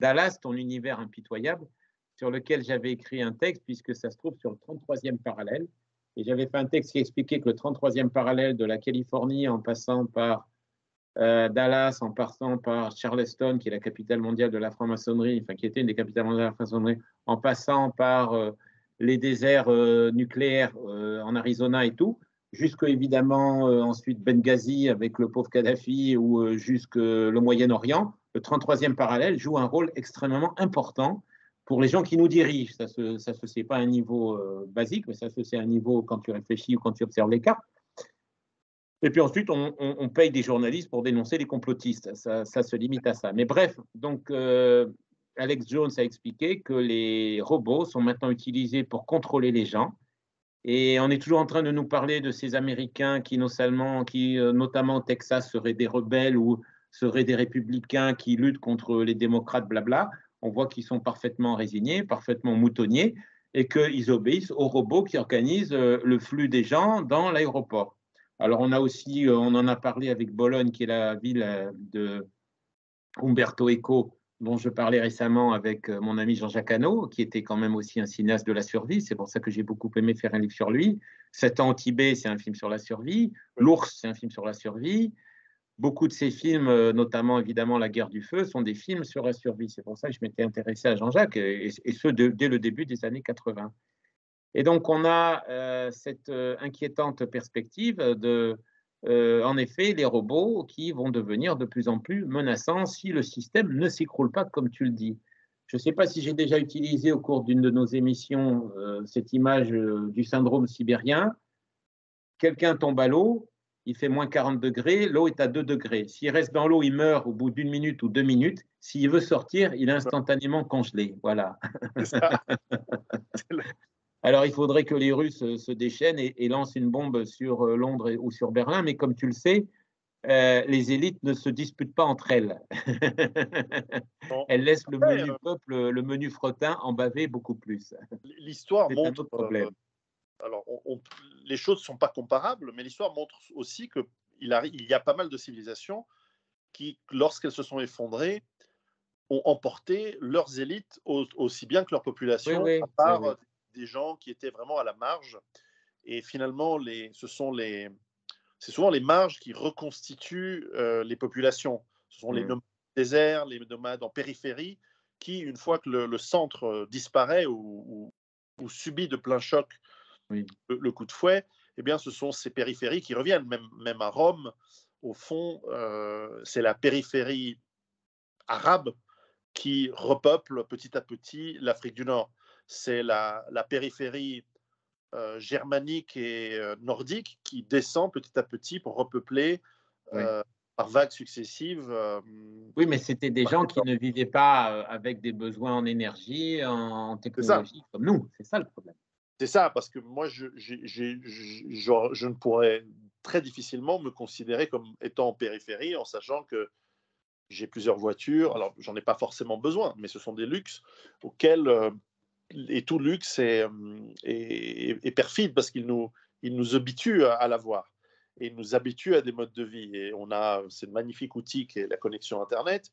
Dallas, ton univers impitoyable, sur lequel j'avais écrit un texte, puisque ça se trouve sur le 33e parallèle. Et j'avais fait un texte qui expliquait que le 33e parallèle de la Californie, en passant par Dallas, en passant par Charleston, qui est la capitale mondiale de la franc-maçonnerie, enfin qui était une des capitales mondiales de la franc-maçonnerie, en passant par les déserts nucléaires en Arizona et tout, jusque évidemment ensuite Benghazi avec le pauvre Kadhafi ou jusque le Moyen-Orient, le 33e parallèle joue un rôle extrêmement important pour les gens qui nous dirigent. Ça se sait pas à un niveau basique, mais ça se sait à un niveau quand tu réfléchis ou quand tu observes les cartes. Et puis ensuite, on paye des journalistes pour dénoncer les complotistes. Ça se limite à ça. Mais bref, donc Alex Jones a expliqué que les robots sont maintenant utilisés pour contrôler les gens. Et on est toujours en train de nous parler de ces Américains qui, notamment au Texas, seraient des rebelles ou seraient des républicains qui luttent contre les démocrates, blabla. On voit qu'ils sont parfaitement résignés, parfaitement moutonniers, et qu'ils obéissent aux robots qui organisent le flux des gens dans l'aéroport. Alors, on en a parlé avec Bologne, qui est la ville de Umberto Eco, dont je parlais récemment avec mon ami Jean-Jacques Hano, qui était quand même aussi un cinéaste de la survie. C'est pour ça que j'ai beaucoup aimé faire un livre sur lui. 7 ans au Tibet, c'est un film sur la survie. L'ours, c'est un film sur la survie. Beaucoup de ces films, notamment évidemment La Guerre du Feu, sont des films sur la survie. C'est pour ça que je m'étais intéressé à Jean-Jacques, et ce, dès le début des années 80. Et donc, on a cette inquiétante perspective en effet, les robots qui vont devenir de plus en plus menaçants si le système ne s'écroule pas, comme tu le dis. Je ne sais pas si j'ai déjà utilisé au cours d'une de nos émissions cette image du syndrome sibérien. Quelqu'un tombe à l'eau, il fait moins 40 degrés, l'eau est à 2 degrés. S'il reste dans l'eau, il meurt au bout d'une minute ou 2 minutes. S'il veut sortir, il est instantanément congelé. Voilà. C'est ça. Alors, il faudrait que les Russes se déchaînent et lancent une bombe sur Londres ou sur Berlin, mais comme tu le sais, les élites ne se disputent pas entre elles. Bon. Elles laissent le Après, menu peuple, le menu fretin en baver beaucoup plus. l'histoire C'est un montre, autre problème. alors les choses ne sont pas comparables, mais l'histoire montre aussi qu'il y a pas mal de civilisations qui, lorsqu'elles se sont effondrées, ont emporté leurs élites aussi bien que leur Oui, population, oui, à oui, part oui. des gens qui étaient vraiment à la marge. Et finalement, c'est souvent les marges qui reconstituent les populations. Ce sont les nomades en désert, les nomades en périphérie, qui, une fois que le centre disparaît ou subit de plein choc Oui. le coup de fouet, eh bien, ce sont ces périphéries qui reviennent. Même à Rome, au fond, c'est la périphérie arabe qui repeuple petit à petit l'Afrique du Nord. C'est la périphérie germanique et nordique qui descend petit à petit pour repeupler Oui. par vagues successives. Oui, mais c'était des gens qui ne vivaient pas avec des besoins en énergie, en C'est ça. technologie comme nous. C'est ça le problème. C'est ça, parce que moi, je ne pourrais très difficilement me considérer comme étant en périphérie, en sachant que j'ai plusieurs voitures. Alors, j'en ai pas forcément besoin, mais ce sont des luxes auxquels et tout luxe est perfide parce il nous habitue à l'avoir et il nous habitue à des modes de vie. Et on a ce magnifique outil qui est la connexion Internet.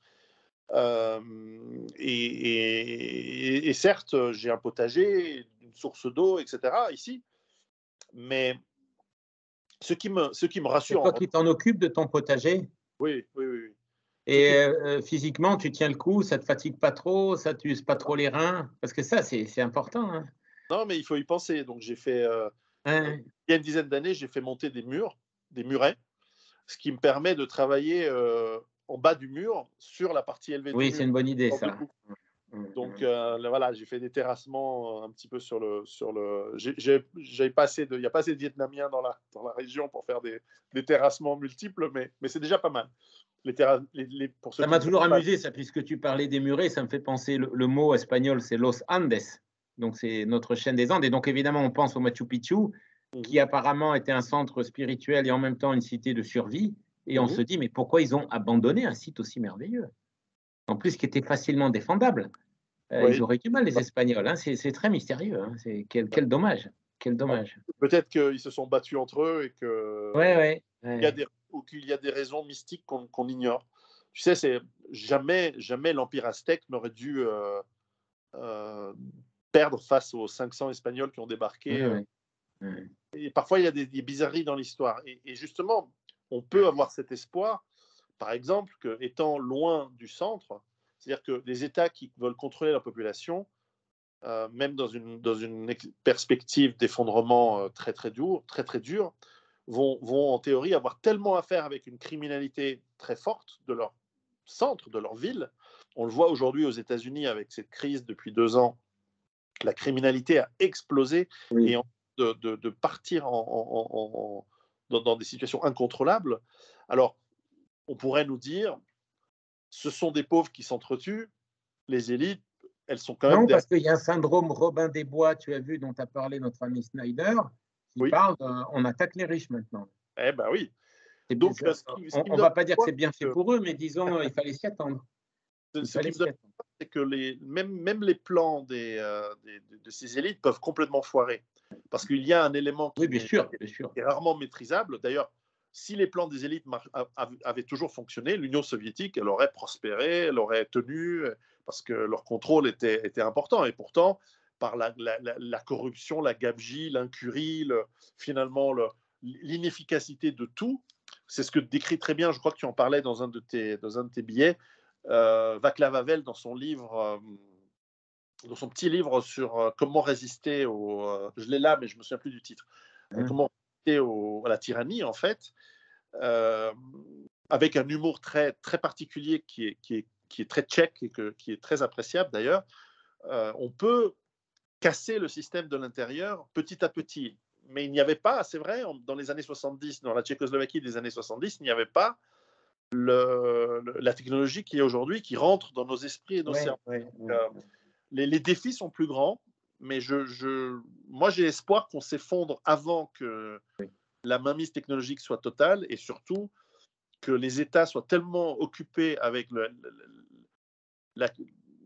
Et certes, j'ai un potager, une source d'eau, etc. ici, mais ce qui me C'est rassure, toi qui t'en occupes de ton potager? oui, oui, oui, oui. Ce Et qui me- physiquement, tu tiens le coup, ça te fatigue pas trop, ça t'use pas trop les reins? Parce que ça, c'est important, hein. non, mais il faut y penser. Donc, j'ai fait, Hein? il y a une dizaine d'années, j'ai fait monter des murets, ce qui me permet de travailler en bas du mur sur la partie élevée du Oui, c'est mur. une bonne idée, ça. Donc là, voilà, j'ai fait des terrassements un petit peu j'avais pas assez il n'y a pas assez de Vietnamiens dans la région pour faire des terrassements multiples, mais c'est déjà pas mal. Pour ceux Ça qui m'a ne savent toujours pas, amusé, ça, puisque tu parlais des murets, ça me fait penser, le mot espagnol, c'est Los Andes. Donc, c'est notre chaîne des Andes. Et donc, évidemment, on pense au Machu Picchu, qui mhm, apparemment était un centre spirituel et en même temps une cité de survie. Et on se mhm, dit, mais pourquoi ils ont abandonné un site aussi merveilleux? En plus, qui était facilement défendable. Ils oui. auraient du mal, les Espagnols, hein. C'est très mystérieux, hein. Quel dommage. Quel dommage. Peut-être qu'ils se sont battus entre eux et Ouais, que ouais, ouais. ou qu'il y a des raisons mystiques qu'on ignore. Tu sais, c'est jamais l'Empire aztèque n'aurait dû euh, perdre face aux 500 Espagnols qui ont Ouais, débarqué. ouais, ouais. Et parfois, il y a des bizarreries dans l'histoire. Et justement, on peut avoir cet espoir, par exemple, que étant loin du centre, c'est-à-dire que des États qui veulent contrôler la population, même dans une perspective d'effondrement très très dur, vont en théorie avoir tellement à faire avec une criminalité très forte de leur centre, de leur ville. On le voit aujourd'hui aux États-Unis avec cette crise depuis 2 ans. La criminalité a explosé Oui. et de partir dans des situations incontrôlables. Alors, on pourrait nous dire, ce sont des pauvres qui s'entretuent, les élites, elles sont quand même Non, derrière. parce qu'il y a un syndrome Robin des Bois, tu as vu, dont a parlé notre ami Snyder, qui Oui, parle on attaque les riches maintenant. eh ben oui. C'est- Donc, c'est- ce qui me on donne va pas dire que espoir, c'est bien fait c'est pour eux, mais disons, il fallait s'y attendre. que, Il ce fallait qui me donne s'y attendre. espoir, c'est que même les plans de ces élites peuvent complètement foirer. Parce qu'il y a un élément Oui, qui bien n'est sûr, bien sûr. qui est rarement maîtrisable. D'ailleurs, si les plans des élites avaient toujours fonctionné, l'Union soviétique, elle aurait prospéré, elle aurait tenu, parce que leur contrôle était important. Et pourtant, par la corruption, la gabegie, l'incurie, finalement l'inefficacité de tout, c'est ce que décrit très bien, je crois que tu en parlais dans un de tes billets, Václav Havel dans son livre. Dans son petit livre sur comment résister je l'ai là, mais je me souviens plus du titre. Hein. Comment résister à la tyrannie, en fait, euh, avec un humour très, très particulier qui est très tchèque et qui est très appréciable d'ailleurs, on peut casser le système de l'intérieur petit à petit. Mais il n'y avait pas, c'est vrai, dans les années 70, dans la Tchécoslovaquie des années 70, il n'y avait pas la technologie qui est aujourd'hui, qui rentre dans nos esprits et nos cerveaux. Les défis sont plus grands, mais moi j'ai espoir qu'on s'effondre avant que la mainmise technologique soit totale, et surtout que les États soient tellement occupés avec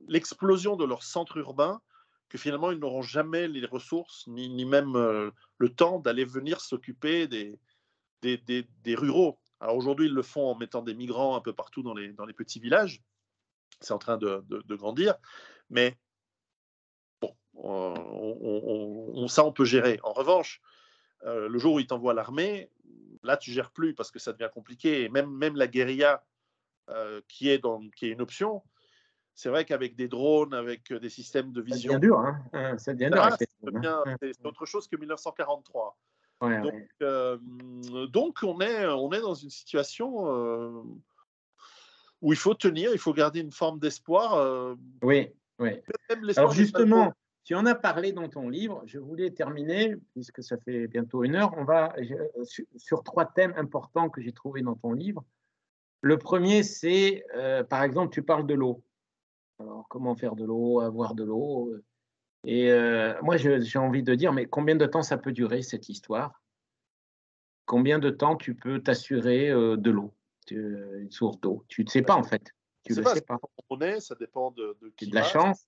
l'explosion de leur centre urbain que finalement ils n'auront jamais les ressources ni même le temps d'aller venir s'occuper des ruraux. Alors aujourd'hui, ils le font en mettant des migrants un peu partout dans les petits villages. C'est en train de grandir. Mais bon, ça, on peut gérer. En revanche, le jour où ils t'envoient l'armée, là, tu ne gères plus parce que ça devient compliqué. Et même la guérilla, qui est une option, c'est vrai qu'avec des drones, avec des systèmes de vision. Ça devient dur, hein. Ça devient dur avec les drones, hein. C'est autre chose que 1943. Ouais, donc on est dans une situation où il faut tenir, il faut garder une forme d'espoir. Oui. Alors justement, tu en as parlé dans ton livre. Je voulais terminer, puisque ça fait bientôt 1 heure, on va sur 3 thèmes importants que j'ai trouvés dans ton livre. Le premier, c'est, par exemple, tu parles de l'eau. Alors, comment faire de l'eau, avoir de l'eau. Et moi, j'ai envie de dire, mais combien de temps ça peut durer, cette histoire? Combien de temps tu peux t'assurer de l'eau, une source d'eau? Tu ne sais pas, en fait. Tu ne le sais pas. Ça dépend de C'est de la chance.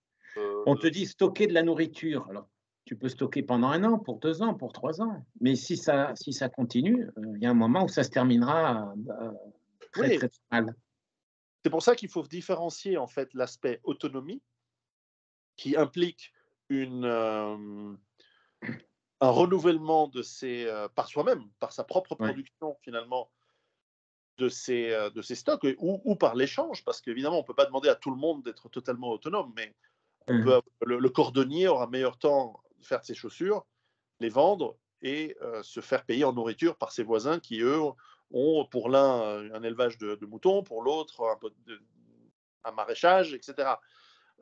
On te dit stocker de la nourriture. Alors, tu peux stocker pendant 1 an, pour 2 ans, pour 3 ans. Mais si ça continue, il y a un moment où ça se terminera très mal. C'est pour ça qu'il faut différencier en fait l'aspect autonomie, qui implique un renouvellement par soi-même, par sa propre production finalement de ses stocks, ou par l'échange, parce qu'évidemment on ne peut pas demander à tout le monde d'être totalement autonome, mais le cordonnier aura meilleur temps de faire ses chaussures, les vendre et se faire payer en nourriture par ses voisins qui, eux, ont pour l'un un élevage de moutons, pour l'autre un maraîchage, etc.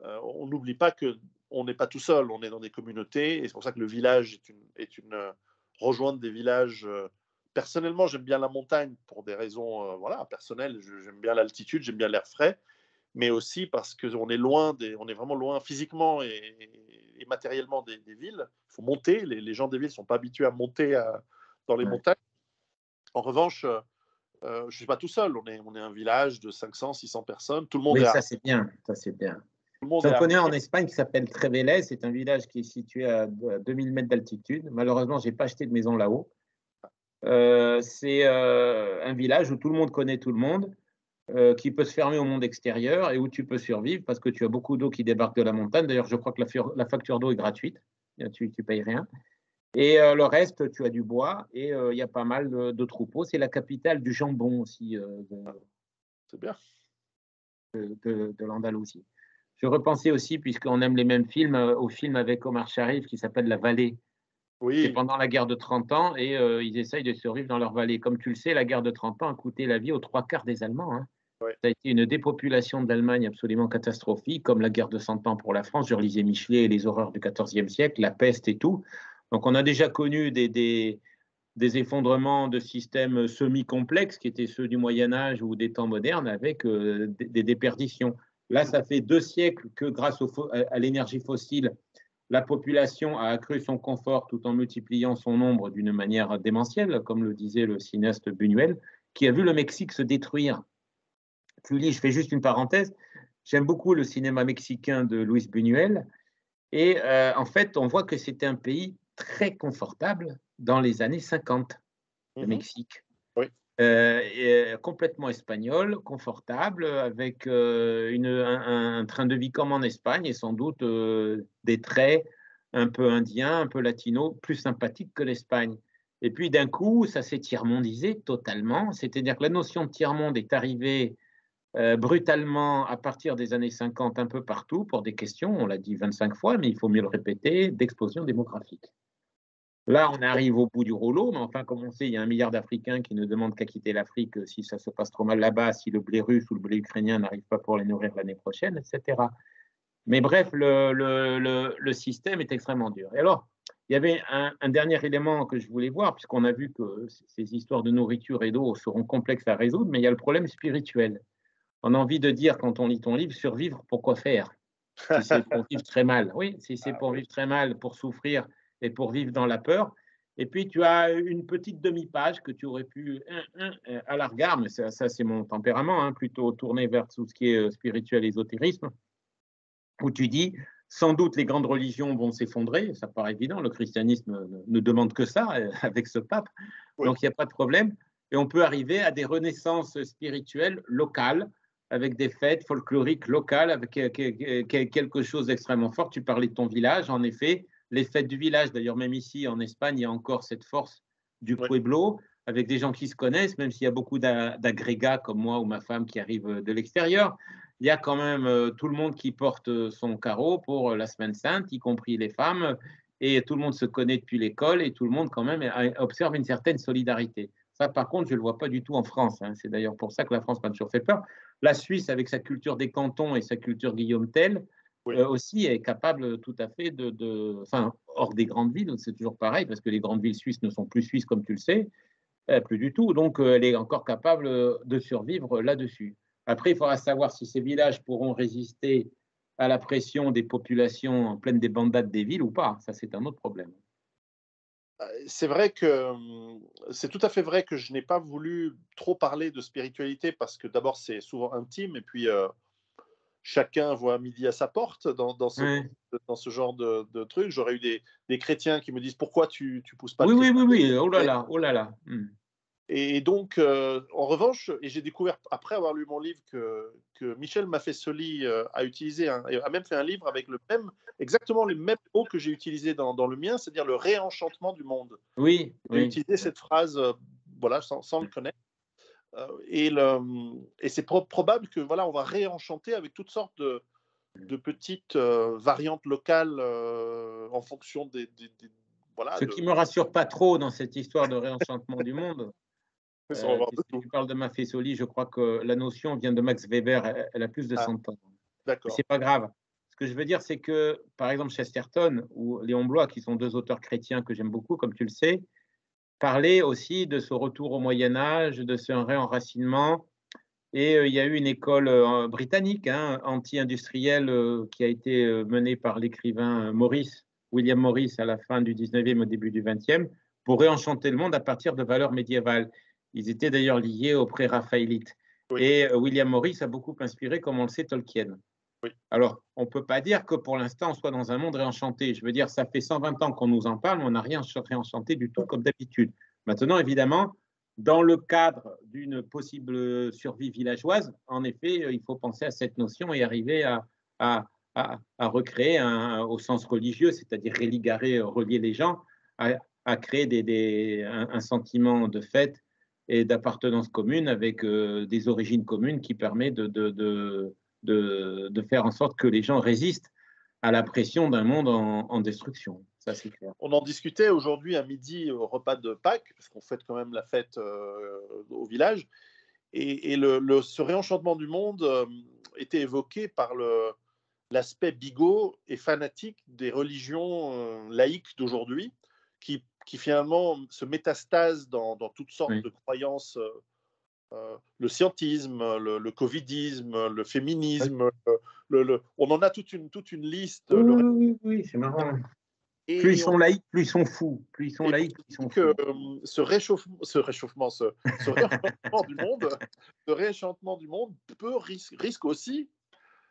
On n'oublie pas qu'on n'est pas tout seul, on est dans des communautés, et c'est pour ça que le village est une rejointe des villages. Personnellement, j'aime bien la montagne pour des raisons personnelles. J'aime bien l'altitude, j'aime bien l'air frais, mais aussi parce qu'on est on est vraiment loin physiquement et matériellement des villes. Il faut monter. Les gens des villes ne sont pas habitués à monter dans les montagnes. En revanche, je ne suis pas tout seul. On est un village de 500, 600 personnes. Tout le monde est ça c'est bien. J'en connais un en Espagne qui s'appelle Trévélez. C'est un village qui est situé à 2000 mètres d'altitude. Malheureusement, je n'ai pas acheté de maison là-haut. C'est un village où tout le monde connaît tout le monde, qui peut se fermer au monde extérieur et où tu peux survivre parce que tu as beaucoup d'eau qui débarque de la montagne. D'ailleurs, je crois que la facture d'eau est gratuite. Tu ne payes rien. Et le reste, tu as du bois et il y a pas mal de troupeaux. C'est la capitale du jambon aussi c'est bien. De l'Andalousie. Je repensais aussi, puisqu'on aime les mêmes films, au film avec Omar Sharif qui s'appelle La Vallée. Oui. C'est pendant la guerre de 30 ans et ils essayent de survivre dans leur vallée. Comme tu le sais, la guerre de 30 ans a coûté la vie aux 3/4 des Allemands. Hein. Ça a été une dépopulation de l'Allemagne absolument catastrophique, comme la guerre de 100 ans pour la France. Je relisais Michelet et les horreurs du XIVe siècle, la peste et tout. Donc on a déjà connu des effondrements de systèmes semi-complexes qui étaient ceux du Moyen-Âge ou des temps modernes avec des déperditions. Là, ça fait 2 siècles que grâce à l'énergie fossile, la population a accru son confort tout en multipliant son nombre d'une manière démentielle, comme le disait le cinéaste Buñuel, qui a vu le Mexique se détruire. Je fais juste une parenthèse. J'aime beaucoup le cinéma mexicain de Luis Buñuel. Et en fait, on voit que c'était un pays très confortable dans les années 50, le Mexique. Oui. Complètement espagnol, confortable, avec un train de vie comme en Espagne et sans doute des traits un peu indiens, un peu latinos, plus sympathiques que l'Espagne. Et puis d'un coup, ça s'est tiers-mondisé totalement, c'est-à-dire que la notion de tiers-monde est arrivée brutalement à partir des années 50 un peu partout pour des questions, on l'a dit 25 fois, mais il faut mieux le répéter, d'explosion démographique. Là, on arrive au bout du rouleau, mais enfin, comme on sait, il y a 1 milliard d'Africains qui ne demandent qu'à quitter l'Afrique si ça se passe trop mal là-bas, si le blé russe ou le blé ukrainien n'arrive pas pour les nourrir l'année prochaine, etc. Mais bref, le système est extrêmement dur. Et alors, il y avait un dernier élément que je voulais voir, puisqu'on a vu que ces histoires de nourriture et d'eau seront complexes à résoudre, mais il y a le problème spirituel. On a envie de dire, quand on lit ton livre, survivre, pourquoi faire? Si c'est pour vivre très mal. Oui, si c'est Ah pour oui, vivre très mal, pour souffrir et pour vivre dans la peur. Et puis, tu as une petite demi-page que tu aurais pu, à la regard, mais ça c'est mon tempérament, hein, plutôt tourné vers tout ce qui est spirituel, ésotérisme, où tu dis, sans doute les grandes religions vont s'effondrer, ça paraît évident, le christianisme ne demande que ça avec ce pape, oui. donc il n'y a pas de problème, et on peut arriver à des renaissances spirituelles locales, avec des fêtes folkloriques locales, avec quelque chose d'extrêmement fort. Tu parlais de ton village, en effet, les fêtes du village, d'ailleurs même ici en Espagne, il y a encore cette force du Oui. pueblo, avec des gens qui se connaissent, même s'il y a beaucoup d'agrégats comme moi ou ma femme qui arrivent de l'extérieur, il y a quand même tout le monde qui porte son carreau pour la semaine sainte, y compris les femmes, et tout le monde se connaît depuis l'école, et tout le monde quand même observe une certaine solidarité. Ça, par contre, je ne le vois pas du tout en France, hein. C'est d'ailleurs pour ça que la France m'a toujours fait peur. La Suisse, avec sa culture des cantons et sa culture Guillaume Tell, Oui. aussi est capable tout à fait enfin, hors des grandes villes, c'est toujours pareil, parce que les grandes villes suisses ne sont plus suisses, comme tu le sais, plus du tout. Donc, elle est encore capable de survivre là-dessus. Après, il faudra savoir si ces villages pourront résister à la pression des populations en pleine débandade des villes ou pas. Ça, c'est un autre problème. C'est vrai que c'est tout à fait vrai que je n'ai pas voulu trop parler de spiritualité parce que d'abord c'est souvent intime et puis chacun voit midi à sa porte Ouais. dans ce genre de truc. J'aurais eu des chrétiens qui me disent pourquoi tu pousses pas le Oui, oui, oui, christianisme. oui. Oh là là, oh là là. Et donc, en revanche, et j'ai découvert après avoir lu mon livre que Michel Maffesoli a utilisé, a même fait un livre avec exactement les mêmes mots que j'ai utilisés dans le mien, c'est-à-dire le réenchantement du monde. Oui, Il a oui. utilisé cette phrase, voilà, sans le connaître. Et c'est probable que voilà, on va réenchanter avec toutes sortes de petites variantes locales en fonction voilà, Ce qui me rassure pas trop dans cette histoire de réenchantement du monde, on va voir de puisque tout. tu parles de Maffesoli, je crois que la notion vient de Max Weber, elle a plus de Ah, 100 ans. Mais d'accord. c'est pas grave. Ce que je veux dire, c'est que, par exemple, Chesterton ou Léon Bloy, qui sont 2 auteurs chrétiens que j'aime beaucoup, comme tu le sais, parlaient aussi de ce retour au Moyen Âge, de ce réenracinement. Et il y a eu une école britannique, hein, anti-industrielle, qui a été menée par l'écrivain William Morris, à la fin du 19e, au début du 20e, pour réenchanter le monde à partir de valeurs médiévales. Ils étaient d'ailleurs liés aux pré-raphaélites. Oui, Et William Morris a beaucoup inspiré, comme on le sait, Tolkien. oui. Alors, on ne peut pas dire que pour l'instant, on soit dans un monde réenchanté. Je veux dire, ça fait 120 ans qu'on nous en parle, mais on n'a rien réenchanté du tout comme d'habitude. Maintenant, évidemment, dans le cadre d'une possible survie villageoise, en effet, il faut penser à cette notion et arriver à, à recréer au sens religieux, c'est-à-dire religarer, relier les gens, à créer un sentiment de fête et d'appartenance commune avec des origines communes qui permet de faire en sorte que les gens résistent à la pression d'un monde en destruction. Ça, c'est clair. On en discutait aujourd'hui à midi au repas de Pâques, parce qu'on fête quand même la fête au village. Et ce réenchantement du monde était évoqué par l'aspect bigot et fanatique des religions laïques d'aujourd'hui, qui finalement se métastasent dans toutes sortes Oui. de croyances, le scientisme, le covidisme, le féminisme, on en a toute une liste. Oui, oui, oui, oui, c'est marrant. Plus ils Et, sont laïcs, plus ils sont fous. Plus ils sont et on laïcs, se plus ils dit sont que fous. ce réenchantement du monde, ce réenchantement du monde risque aussi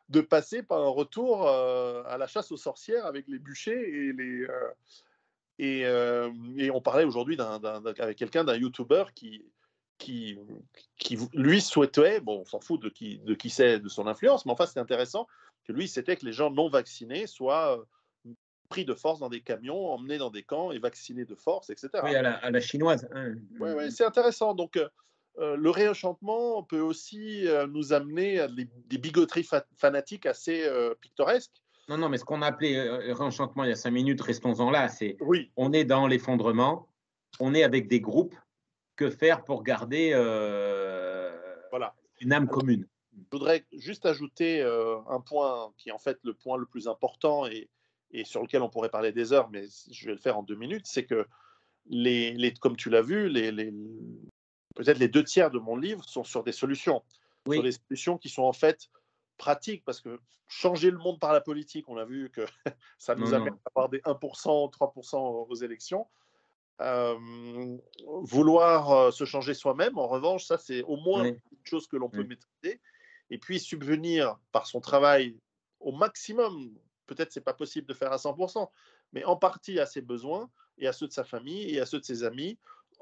de passer par un retour à la chasse aux sorcières avec les bûchers et on parlait aujourd'hui avec quelqu'un, d'un YouTuber qui, qui lui souhaitait, bon, on s'en fout de qui c'est, de son influence, mais enfin c'est intéressant que lui c'était que les gens non vaccinés soient pris de force dans des camions, emmenés dans des camps et vaccinés de force, Oui, etc. à la chinoise, hein. Ouais, ouais, c'est intéressant. Donc, le réenchantement peut aussi nous amener à des bigoteries fanatiques assez pittoresques. Non, non, mais ce qu'on a appelé réenchantement il y a 5 minutes, restons-en là. Oui, On est dans l'effondrement, on est avec des groupes. Que faire pour garder voilà. une âme Alors, commune? je voudrais juste ajouter un point qui est en fait le point le plus important et sur lequel on pourrait parler des heures, mais je vais le faire en 2 minutes, c'est que comme tu l'as vu, peut-être les 2 tiers de mon livre sont sur des solutions, sur des Oui, solutions qui sont en fait pratiques, parce que changer le monde par la politique, on a vu que ça non, nous amène non. à avoir des 1%, 3% aux élections. Vouloir se changer soi-même, en revanche, ça c'est au moins Oui, une chose que l'on peut oui, maîtriser. Et puis subvenir par son travail au maximum, peut-être c'est pas possible de faire à 100%, mais en partie à ses besoins et à ceux de sa famille et à ceux de ses amis,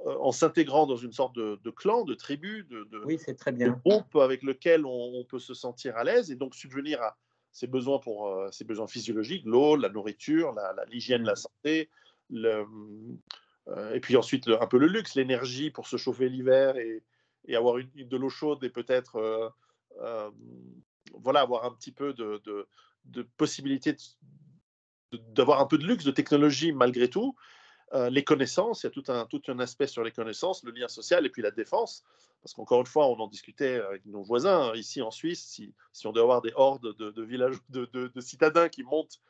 en s'intégrant dans une sorte de clan, de tribu, oui, c'est très de bien. groupe avec lequel on peut se sentir à l'aise et donc subvenir à ses besoins ses besoins physiologiques, l'eau, la nourriture, l'hygiène, la Mmh. santé, le, et puis ensuite un peu le luxe, l'énergie pour se chauffer l'hiver et avoir de l'eau chaude et peut-être euh, voilà, avoir un petit peu de possibilité d'avoir un peu de luxe, de technologie malgré tout. Les connaissances, il y a tout un aspect sur les connaissances, le lien social et puis la défense. Parce qu'encore une fois, on en discutait avec nos voisins ici en Suisse, si on doit avoir des hordes de villages, de citadins qui montent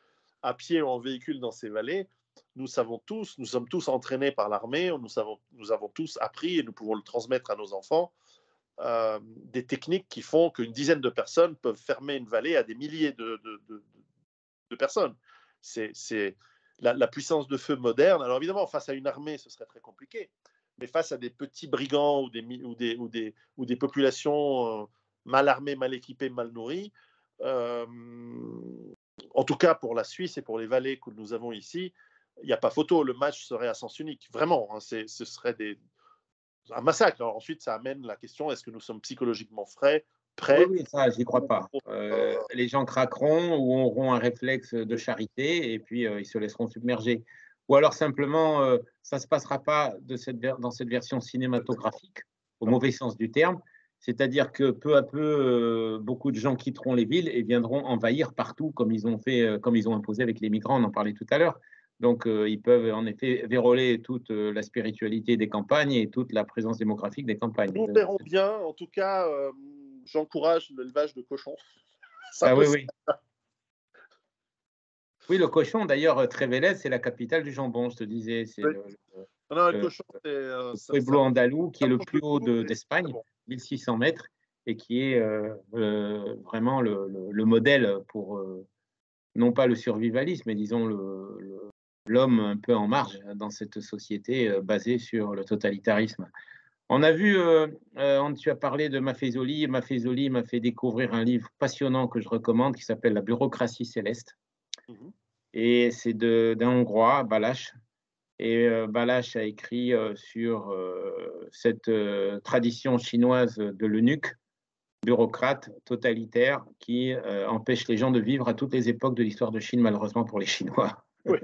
à pied ou en véhicule dans ces vallées, nous savons tous, nous sommes tous entraînés par l'armée, nous avons tous appris et nous pouvons le transmettre à nos enfants, des techniques qui font qu'une dizaine de personnes peuvent fermer une vallée à des milliers de personnes. C'est la puissance de feu moderne. Alors évidemment, face à une armée, ce serait très compliqué, mais face à des petits brigands ou des populations mal armées, mal équipées, mal nourries, euh, en tout cas pour la Suisse et pour les vallées que nous avons ici, il n'y a pas photo, le match serait à sens unique. Vraiment, hein, ce serait un massacre. Alors ensuite, ça amène la question, est-ce que nous sommes psychologiquement Oui, prêts oui, ça, j'y crois pas. euh, Les gens craqueront ou auront un réflexe de charité et puis, ils se laisseront submerger. Ou alors simplement, ça ne se passera pas dans cette version cinématographique, au non. mauvais sens du terme. C'est-à-dire que peu à peu, beaucoup de gens quitteront les villes et viendront envahir partout comme ils ont fait, comme ils ont imposé avec les migrants, on en parlait tout à l'heure. Donc, ils peuvent en effet véroler toute, la spiritualité des campagnes et toute la présence démographique des campagnes. Nous verrons bien. En tout cas, j'encourage l'élevage de cochons. Ça Ah peut oui, se oui. Oui, le cochon, d'ailleurs, Trévélez, c'est la capitale du jambon, je te disais. C'est faire. Non, le le cochon, pueblo andalou qui est le approche plus de haut tout et c'est très d'Espagne, bon. 1600 mètres, et qui est vraiment le modèle pour, non pas le survivalisme, mais disons l'homme un peu en marge dans cette société basée sur le totalitarisme. On a vu, tu as parlé de Maffezoli. Maffezoli m'a fait découvrir un livre passionnant que je recommande qui s'appelle La bureaucratie céleste. Mhm. Et c'est d'un Hongrois, Balázs. Et Balázs a écrit sur cette tradition chinoise de l'eunuque, bureaucrate, totalitaire, qui empêche les gens de vivre à toutes les époques de l'histoire de Chine, malheureusement pour les Chinois. Oui,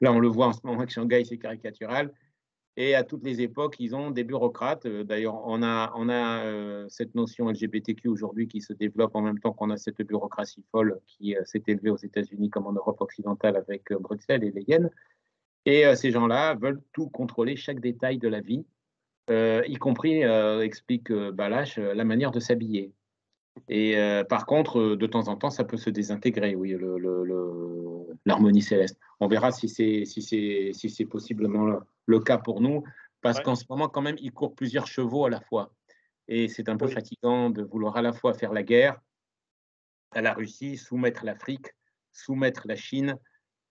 Là, on le voit en ce moment que Shanghai, c'est caricatural. Et à toutes les époques, ils ont des bureaucrates. D'ailleurs, on a cette notion LGBTQ aujourd'hui qui se développe en même temps qu'on a cette bureaucratie folle qui s'est élevée aux États-Unis comme en Europe occidentale avec Bruxelles et les Yens. Et ces gens-là veulent tout contrôler, chaque détail de la vie, y compris, explique Balázs, la manière de s'habiller. Et par contre, de temps en temps, ça peut se désintégrer, oui, l'harmonie céleste. On verra si c'est possiblement le cas pour nous, parce ouais, qu'en ce moment, quand même, il court plusieurs chevaux à la fois. Et c'est un peu oui, fatigant de vouloir à la fois faire la guerre à la Russie, soumettre l'Afrique, soumettre la Chine,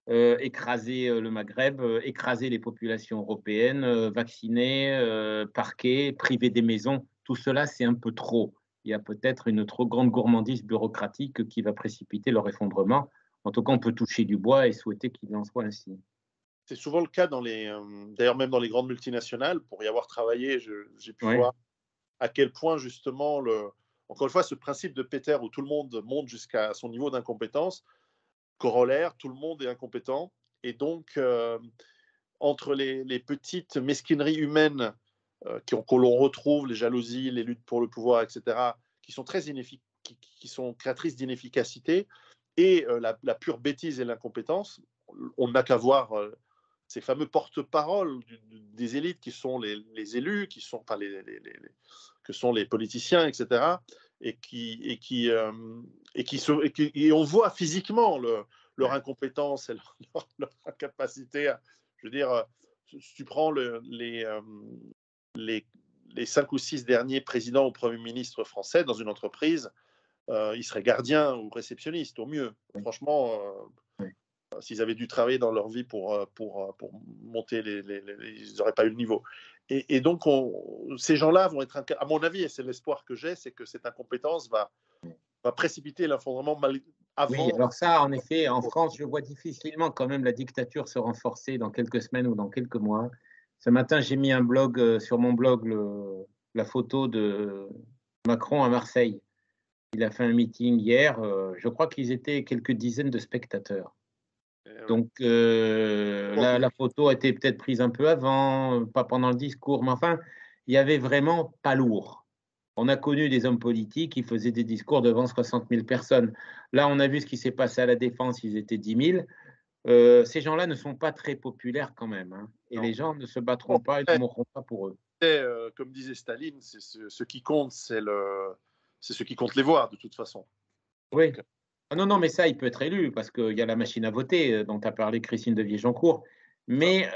écraser le Maghreb, écraser les populations européennes, vacciner, parquer, priver des maisons. Tout cela, c'est un peu trop. Il y a peut-être une trop grande gourmandise bureaucratique qui va précipiter leur effondrement. En tout cas, on peut toucher du bois et souhaiter qu'il en soit ainsi. c'est souvent le cas d'ailleurs même dans les grandes multinationales. Pour y avoir travaillé, j'ai pu Oui, voir à quel point justement encore une fois, ce principe de Peter où tout le monde monte jusqu'à son niveau d'incompétence, corollaire, tout le monde est incompétent. Et donc, entre les petites mesquineries humaines que l'on retrouve, les jalousies, les luttes pour le pouvoir, etc., qui sont très qui sont créatrices d'inefficacité, et la pure bêtise et l'incompétence, on n'a qu'à voir ces fameux porte-paroles des élites qui sont les élus, qui sont, enfin, que sont les politiciens, etc. Et on voit physiquement leur incompétence et leur incapacité à, je veux dire, si tu prends les 5 ou 6 derniers présidents ou premiers ministres français dans une entreprise, ils seraient gardiens ou réceptionnistes au mieux. Franchement, s'ils avaient dû travailler dans leur vie pour monter ils n'auraient pas eu le niveau. Et donc, ces gens-là vont être, à mon avis, et c'est l'espoir que j'ai, c'est que cette incompétence va précipiter l'effondrement avant. Oui, alors ça, en effet, en France, je vois difficilement quand même la dictature se renforcer dans quelques semaines ou dans quelques mois. Ce matin, j'ai mis sur mon blog la photo de Macron à Marseille. Il a fait un meeting hier. Je crois qu'ils étaient quelques dizaines de spectateurs. Donc, la photo a été peut-être prise un peu avant, pas pendant le discours, mais enfin, il y avait vraiment pas lourd. On a connu des hommes politiques qui faisaient des discours devant 60 000 personnes. Là, on a vu ce qui s'est passé à la Défense, ils étaient 10 000. Ces gens-là ne sont pas très populaires quand même, hein, et les gens ne se battront pas et ne mourront pas pour eux. Comme disait Staline, ce qui compte, c'est ce qui compte les voix, de toute façon. Oui. Ah non, mais ça, il peut être élu, parce qu'il y a la machine à voter, dont a parlé Christine de Viejoncourt. Mais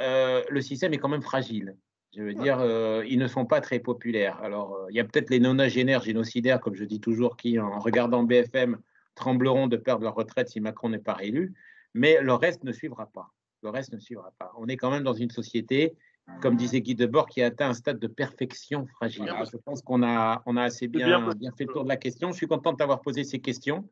le système est quand même fragile. Je veux dire, ils ne sont pas très populaires. Alors, il y a peut-être les nonagénaires génocidaires, comme je dis toujours, qui, en regardant BFM, trembleront de perdre leur retraite si Macron n'est pas réélu. Mais le reste ne suivra pas. Le reste ne suivra pas. On est quand même dans une société, comme disait Guy Debord, qui a atteint un stade de perfection fragile. Je pense qu'on a assez bien fait le tour de la question. Je suis content de t'avoir posé ces questions.